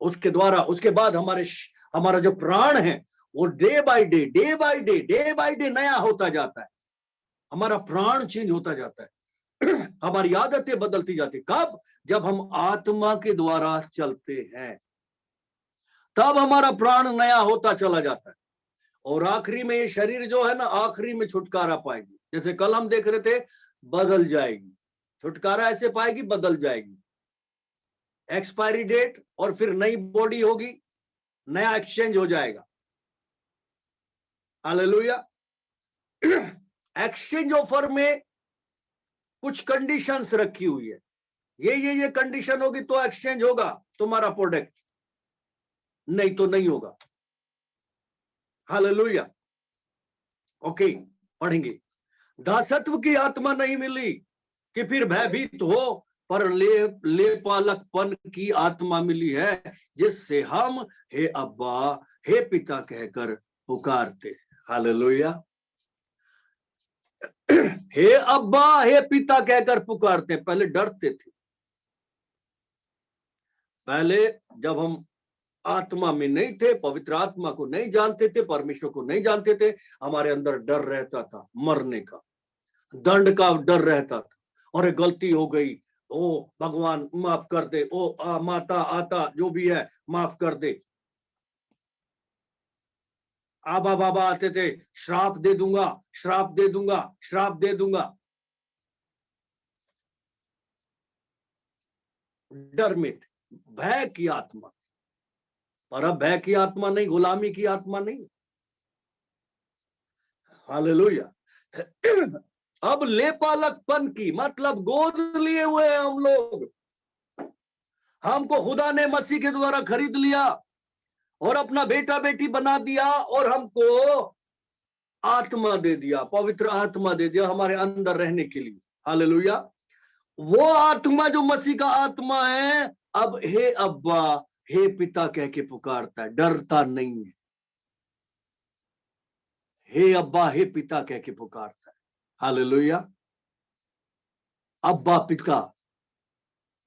उसके द्वारा, उसके बाद हमारा जो प्राण है वो डे बाय डे नया होता जाता है। हमारा प्राण चेंज होता जाता है, हमारी आदतें बदलती जाती। कब? जब हम आत्मा के द्वारा चलते हैं, तब हमारा प्राण नया होता चला जाता है। और आखिरी में ये शरीर जो है ना, आखिरी में छुटकारा पाएगी। जैसे कल हम देख रहे थे, बदल जाएगी, छुटकारा ऐसे पाएगी, बदल जाएगी। एक्सपायरी डेट, और फिर नई बॉडी होगी, नया एक्सचेंज हो जाएगा। हालेलुया। एक्सचेंज ऑफर में कुछ कंडीशंस रखी हुई है, ये कंडीशन होगी तो एक्सचेंज होगा तुम्हारा प्रोडक्ट, नहीं तो नहीं होगा। हालेलुया। ओके, पढ़ेंगे। दासत्व की आत्मा नहीं मिली कि फिर भयभीत हो, पर ले पालकपन की आत्मा मिली है, जिससे हम हे अब्बा, हे पिता कहकर पुकारते। हालेलुया। हे अब्बा, हे पिता कहकर पुकारते। पहले डरते थे, पहले जब हम आत्मा में नहीं थे, पवित्र आत्मा को नहीं जानते थे, परमेश्वर को नहीं जानते थे, हमारे अंदर डर रहता था, मरने का, दंड का डर रहता था। और एक गलती हो गई, ओ भगवान माफ कर दे, ओ माता आता जो भी है माफ कर दे। आबा बाबा आते थे, श्राप दे दूंगा, श्राप दे दूंगा, श्राप दे दूंगा। डर में, भय की आत्मा। पर अब भय की आत्मा नहीं, गुलामी की आत्मा नहीं। हालेलुया। अब लेपालकपन की, मतलब गोद लिए हुए हैं हम लोग। हमको खुदा ने मसीह के द्वारा खरीद लिया और अपना बेटा बेटी बना दिया, और हमको आत्मा दे दिया, पवित्र आत्मा दे दिया हमारे अंदर रहने के लिए। हालेलुया। वो आत्मा जो मसीह का आत्मा है, अब हे अब्बा हे पिता कह के पुकारता है, डरता नहीं है। हे अब्बा हे पिता कह के पुकारता है। हालेलुया। अब्बा पिता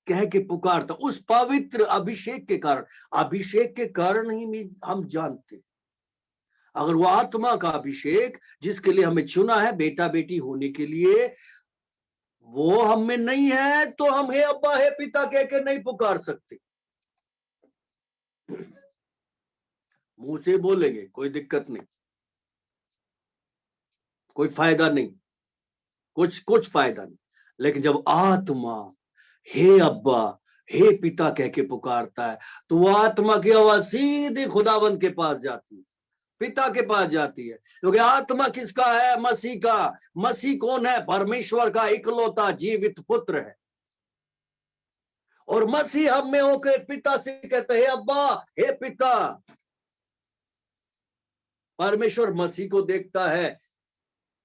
कह के पुकारता, उस पवित्र अभिषेक के कारण। अभिषेक के कारण ही हम जानते, अगर वो आत्मा का अभिषेक जिसके लिए हमें चुना है बेटा बेटी होने के लिए, वो हम में नहीं है, तो हम हे अब्बा हे पिता कह के नहीं पुकार सकते। मुंह से बोलेंगे कोई दिक्कत नहीं, कोई फायदा नहीं, कुछ फायदा नहीं, लेकिन जब आत्मा हे अब्बा हे पिता कह के पुकारता है, तो वो आत्मा की आवाज सीधे खुदावंद के पास जाती है, पिता के पास जाती है। क्योंकि आत्मा किसका है? मसीह का। मसीह कौन है? परमेश्वर का इकलौता जीवित पुत्र है। और मसीह हम में होकर पिता से कहते हैं अब्बा हे पिता। परमेश्वर मसीह को देखता है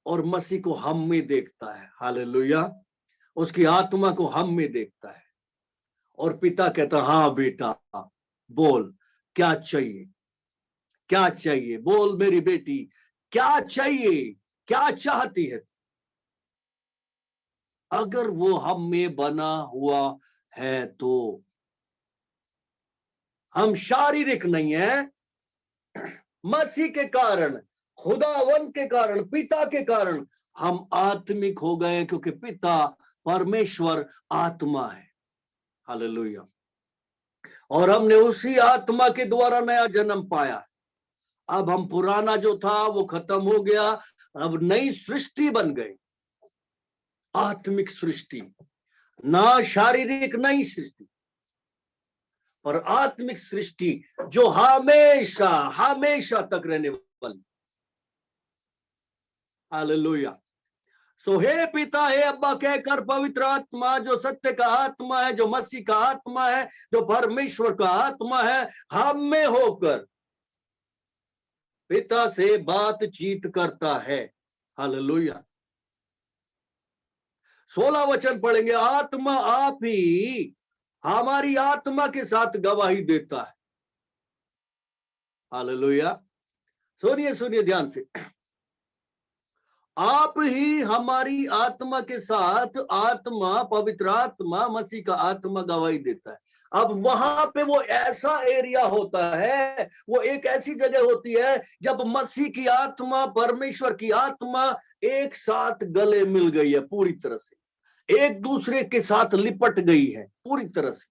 और मसीह को हम में देखता है। हालेलुया। उसकी आत्मा को हम में देखता है और पिता कहता है हाँ बेटा बोल, क्या चाहिए, क्या चाहिए, बोल मेरी बेटी क्या चाहिए, क्या चाहती है। अगर वो हम में बना हुआ है तो हम शारीरिक नहीं है, मसीह के कारण, खुदावन के कारण, पिता के कारण हम आत्मिक हो गए, क्योंकि पिता परमेश्वर आत्मा है। हालेलुया। और हमने उसी आत्मा के द्वारा नया जन्म पाया। अब हम पुराना जो था वो खत्म हो गया, अब नई सृष्टि बन गई, आत्मिक सृष्टि, ना शारीरिक नई सृष्टि, पर आत्मिक सृष्टि जो हमेशा हमेशा तक रहने वाली। हालेलुया। सो हे पिता हे अब्बा कहकर पवित्र आत्मा जो सत्य का आत्मा है, जो मसीह का आत्मा है, जो परमेश्वर का आत्मा है, हम में होकर पिता से बातचीत करता है। हालेलुया। 16 वचन पढ़ेंगे। आत्मा आप ही हमारी आत्मा के साथ गवाही देता है। हालेलुया। सुनिए सुनिए ध्यान से। आप ही हमारी आत्मा के साथ, आत्मा पवित्र आत्मा मसीह का आत्मा गवाही देता है। अब वहां पे वो ऐसा एरिया होता है, वो एक ऐसी जगह होती है जब मसीह की आत्मा परमेश्वर की आत्मा एक साथ गले मिल गई है, पूरी तरह से एक दूसरे के साथ लिपट गई है, पूरी तरह से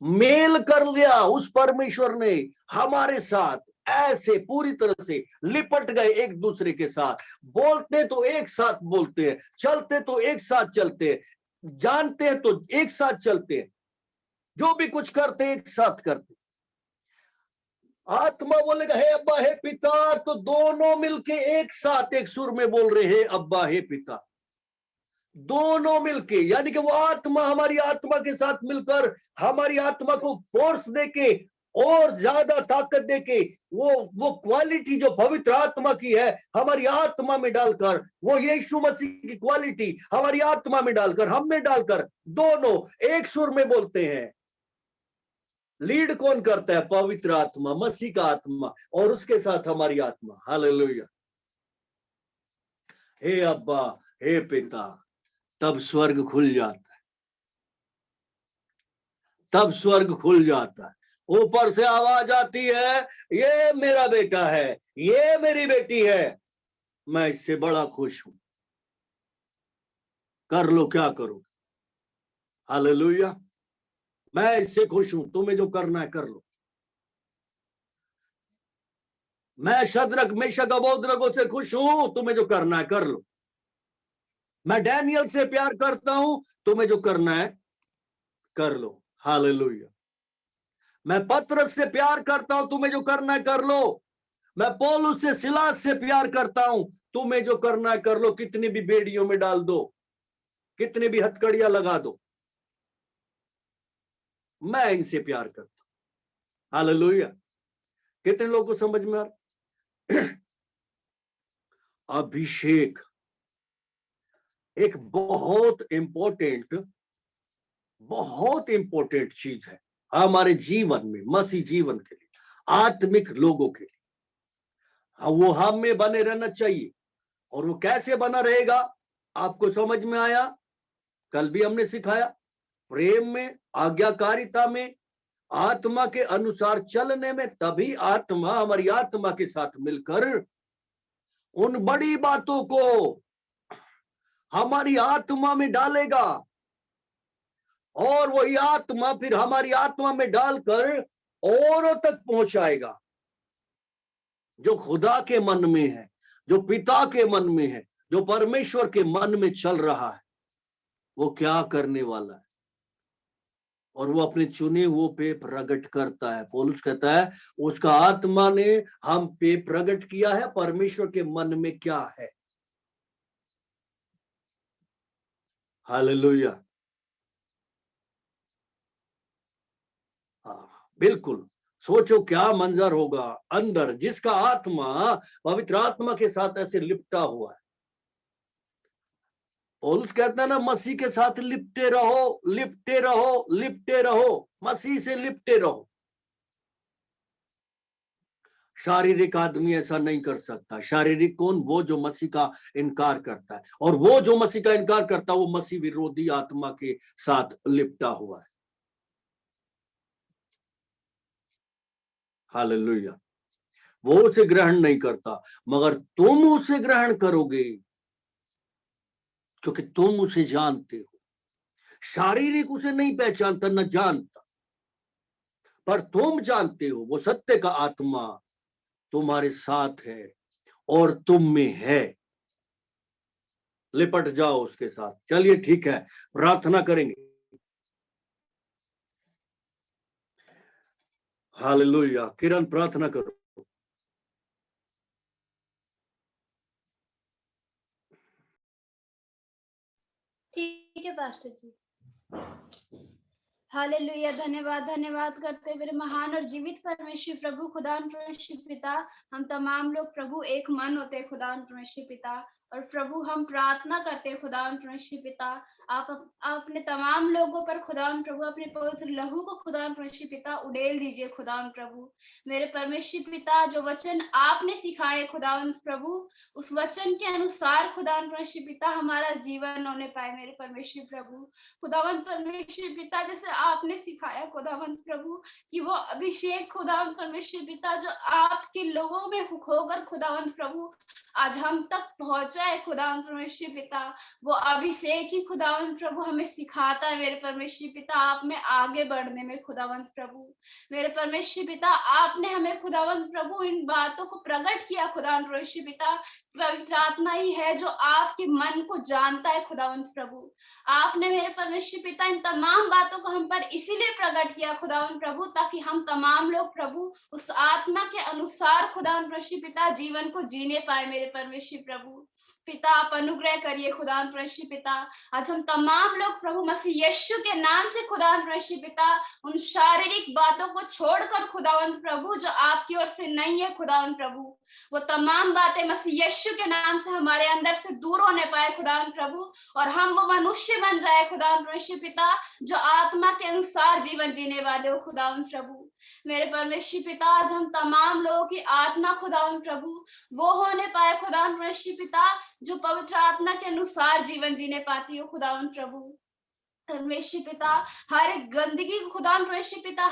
मेल कर लिया उस परमेश्वर ने हमारे साथ, ऐसे पूरी तरह से लिपट गए एक दूसरे के साथ। बोलते तो एक साथ बोलते हैं, चलते तो एक साथ चलते हैं, जानते हैं तो एक साथ चलते हैं, जो भी कुछ करते एक साथ करते। आत्मा बोलेगा हे अब्बा हे पिता, तो दोनों मिलके एक साथ एक सुर में बोल रहे हैं अब्बा हे पिता, दोनों मिलके। यानी कि वो आत्मा हमारी आत्मा के साथ मिलकर हमारी आत्मा को फोर्स देके और ज्यादा ताकत देके वो क्वालिटी जो पवित्र आत्मा की है हमारी आत्मा में डालकर, वो यीशु मसीह की क्वालिटी हमारी आत्मा में डालकर, हम में डालकर, दोनों एक सुर में बोलते हैं। लीड कौन करता है? पवित्र आत्मा, मसीह का आत्मा, और उसके साथ हमारी आत्मा। हालेलुया। हे अब्बा हे पिता, तब स्वर्ग खुल जाता है, तब स्वर्ग खुल जाता है। ऊपर से आवाज आती है ये मेरा बेटा है, ये मेरी बेटी है, मैं इससे बड़ा खुश हूं, कर लो क्या करो। हालेलुया। मैं इससे खुश हूं, तुम्हें जो करना है कर लो। मैं शद्रक मेशक अबेदनगो से खुश हूं, तुम्हें जो करना है कर लो। मैं डैनियल से प्यार करता हूं, तुम्हें जो करना है कर लो। हालेलुया। मैं पतरस से प्यार करता हूं, तुम्हें जो करना है कर लो। मैं पौलुस से, सिलास से प्यार करता हूं, तुम्हें जो करना है कर लो। कितनी भी बेड़ियों में डाल दो, कितनी भी हथकड़ियां लगा दो, मैं इनसे प्यार करता हूं। हालेलुया। कितने लोगों को समझ में आ रहा? अभिषेक एक बहुत इंपॉर्टेंट बहुत इंपॉर्टेंट चीज है हमारे जीवन में, मसीह जीवन के लिए, आत्मिक लोगों के लिए। वो हम में बने रहना चाहिए। और वो कैसे बना रहेगा, आपको समझ में आया? कल भी हमने सिखाया, प्रेम में, आज्ञाकारिता में, आत्मा के अनुसार चलने में। तभी आत्मा हमारी आत्मा के साथ मिलकर उन बड़ी बातों को हमारी आत्मा में डालेगा, और वही आत्मा फिर हमारी आत्मा में डालकर औरों तक पहुंचाएगा। जो खुदा के मन में है, जो पिता के मन में है, जो परमेश्वर के मन में चल रहा है, वो क्या करने वाला है, और वो अपने चुने हुए पे प्रकट करता है। पौलुस कहता है उसका आत्मा ने हम पे प्रकट किया है परमेश्वर के मन में क्या है। हालेलुया। बिल्कुल सोचो क्या मंजर होगा अंदर, जिसका आत्मा पवित्र आत्मा के साथ ऐसे लिपटा हुआ है। पौलुस कहता है ना, मसीह के साथ लिपटे रहो, लिपटे रहो, लिपटे रहो, मसीह से लिपटे रहो। शारीरिक आदमी ऐसा नहीं कर सकता। शारीरिक कौन? वो जो मसीह का इनकार करता है, और वो जो मसीह का इनकार करता है वो मसीह विरोधी आत्मा के साथ लिपटा हुआ है। हालेलुया। वो उसे ग्रहण नहीं करता, मगर तुम उसे ग्रहण करोगे क्योंकि तुम उसे जानते हो। शारीरिक उसे नहीं पहचानता, न जानता, पर तुम जानते हो वो सत्य का आत्मा तुम्हारे साथ है और तुम में है। लिपट जाओ उसके साथ। चलिए ठीक है, प्रार्थना करेंगे। हालेलुया। किरण प्रार्थना करो। ठीक है पास्टर जी। हालेलुया। धन्यवाद, धन्यवाद करते मेरे महान और जीवित परमेश्वर प्रभु खुदान परमेश्वर पिता। हम तमाम लोग प्रभु एक मन होते खुदान परमेश्वर पिता, और प्रभु हम प्रार्थना करते हैं खुदावन परमेश्वर पिता, आप अपने तमाम लोगों पर खुदावन प्रभु अपने पवित्र लहू को खुदावन परमेश्वर पिता उड़ेल दीजिए खुदावन प्रभु। मेरे परमेश्वर पिता, जो वचन आपने सिखाए खुदावन प्रभु, उस वचन के अनुसार खुदावन परमेश्वर पिता हमारा जीवन होने पाए मेरे परमेश्वर प्रभु। खुदावन परमेश्वर पिता, जैसे आपने सिखाया खुदावन प्रभु कि वो अभिषेक खुदावन परमेश्वर पिता जो आपके लोगों में होकर खुदावन प्रभु आज हम तक पहुंचा है खुदावन परमेश्वर पिता, वो अभिषेक ही खुदावन प्रभु हमें सिखाता है मेरे परमेश्वर पिता आप में आगे बढ़ने में खुदावंत प्रभु। मेरे परमेश्वर पिता, आपने हमें खुदावंत प्रभु इन बातों को प्रकट किया खुदावंत परमेश्वर पिता। पवित्र आत्मा ही है जो आपके मन को जानता है खुदावंत प्रभु। आपने मेरे परमेश्वर पिता इन तमाम बातों को हम पर इसीलिए प्रकट किया खुदावंत प्रभु, ताकि हम तमाम लोग प्रभु उस आत्मा के अनुसार खुदावंत परमेश्वर पिता जीवन को जीने पाए मेरे परमेश्वर प्रभु। पिता आप अनुग्रह करिए खुदावन परमेश्वर पिता। आज हम तमाम लोग प्रभु मसीह यीशु के नाम से खुदावन परमेश्वर पिता उन शारीरिक बातों को छोड़कर खुदावंत प्रभु जो आपकी ओर से नहीं है खुदावन प्रभु, वो तमाम बातें मसीह यीशु के नाम से हमारे अंदर से दूर होने पाए खुदावन प्रभु, और हम वो मनुष्य बन जाए खुदावन परमेश्वर पिता जो आत्मा के अनुसार जीवन जीने वाले हो खुदावन प्रभु। मेरे परमेश्वर पिता, आज हम तमाम लोगों की आत्मा खुदावन प्रभु वो होने पाए खुदावन परमेश्वर पिता जो पवित्र आत्मा के अनुसार जीवन जीने पाती हो खुदावन प्रभु। परमेश्वर पिता, हर एक गंदगी को खुदावन परमेश्वर पिता,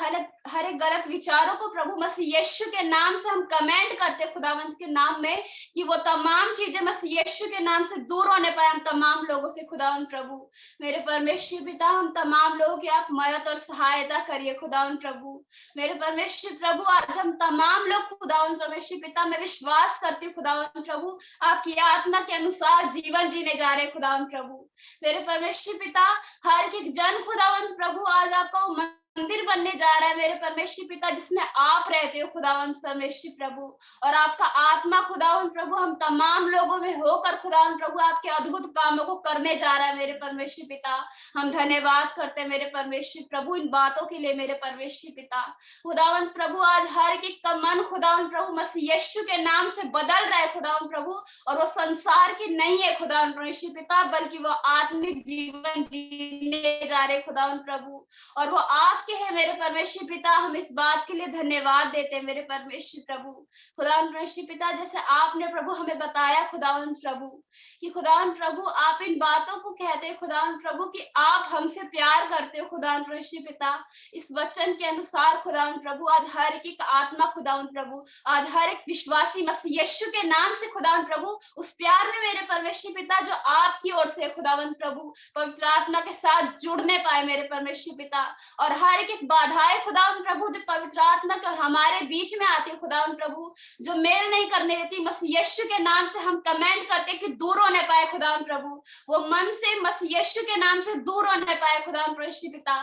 हर एक गलत विचारों को प्रभु मसीह यीशु के नाम से हम कमेंट करते खुदावंत के नाम में कि वो तमाम चीजें मसीह यीशु के नाम से दूर होने पाए हम तमाम लोगों से खुदावन प्रभु। मेरे परमेश्वर पिता, हम तमाम लोगों की आप मदद और सहायता करिए खुदावन प्रभु। मेरे परमेश्वर प्रभु, आज हम तमाम लोग खुदावन परमेश्वर पिता मैं विश्वास करती हूँ खुदावन प्रभु आपकी आत्मा के अनुसार जीवन जीने जा रहे खुदावन प्रभु। मेरे परमेश्वर पिता, हर एक जन खुदावंत प्रभु आज आपको मंदिर बनने जा रहा है मेरे परमेश्वर पिता, जिसमें आप रहते हो खुदावंत परमेश्वर प्रभु, और आपका आत्मा खुदावंत प्रभु हम तमाम लोगों में होकर खुदावंत प्रभु आपके अद्भुत कामों को करने जा रहा है मेरे परमेश्वर पिता। हम धन्यवाद करते हैं मेरे परमेश्वर प्रभु इन बातों के लिए मेरे परमेश्वर पिता। खुदावंत प्रभु आज हर एक का मन खुदावंत प्रभु मसीह यीशु के नाम से बदल रहा है खुदावंत प्रभु, और वो संसार की नहीं है खुदावंत परमेश्वर पिता, बल्कि वो आत्मिक जीवन जीने जा रहे खुदावंत प्रभु, और वो आपके हैं मेरे परमेश्वर पिता। हम इस बात के लिए धन्यवाद देते हैं मेरे परमेश्वर प्रभु। खुदावंत परमेश्वर पिता, जैसे आपने प्रभु हमें बताया खुदावंत प्रभु कि खुदावंत प्रभु आप इन बातों को कहते हैं खुदावंत प्रभु कि आप हमसे प्यार करते हो खुदावंत परमेश्वर पिता। इस वचन के अनुसार खुदावंत प्रभु आज हर एक आत्मा खुदावंत प्रभु, आज हर एक विश्वासी मसीह यीशु के नाम से खुदावंत प्रभु उस प्यार में मेरे परमेश्वर पिता जो आपकी ओर से खुदावंत प्रभु पवित्र आत्मा के साथ जुड़ने पाए मेरे परमेश्वर पिता, और हर एक बाधाएं खुदावंत प्रभु जो पवित्र आत्मा के और हमारे बीच में आती है खुदावंत प्रभु, जो मेल नहीं करने देती, मसीह यीशु के नाम से हम कमेंट करते कि दूर होने पाए खुदावंत प्रभु, वो मन से मसीह यीशु के नाम से दूर होने पाए खुदावंत परमेश्वर पिता।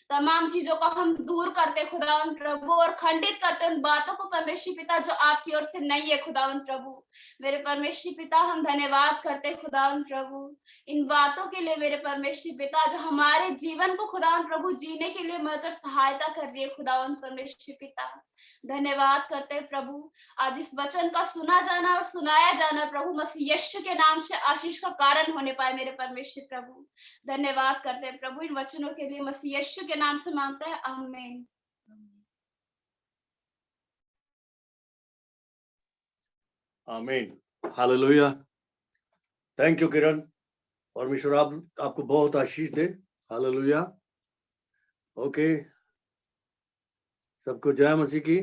तमाम चीजों को हम दूर करते खुदावंत प्रभु और खंडित करते उन बातों को परमेश्वर पिता जो आपकी ओर से नहीं है खुदावंत प्रभु। मेरे परमेश्वर पिता हम धन्यवाद करते खुदावंत प्रभु इन बातों के लिए मेरे परमेश्वर पिता, जो हमारे जीवन को खुदावंत प्रभु जीने के लिए मदद सहायता कर रही है खुदावंत परमेश्वर पिता। धन्यवाद करते प्रभु आज इस वचन का सुना जाना और सुनाया जाना प्रभु मसीह यीशु के नाम से आशीष का कारण होने पाए मेरे परमेश्वर प्रभु। धन्यवाद करते हैं प्रभु इन वचनों के लिए मसीह यीशु के नाम से मांगते हैं, आमीन। आमीन, हालेलुया। थैंक यू किरण, परमेश्वर आपको बहुत आशीष दे। हालेलुया। ओके, सबको जय मसीह की।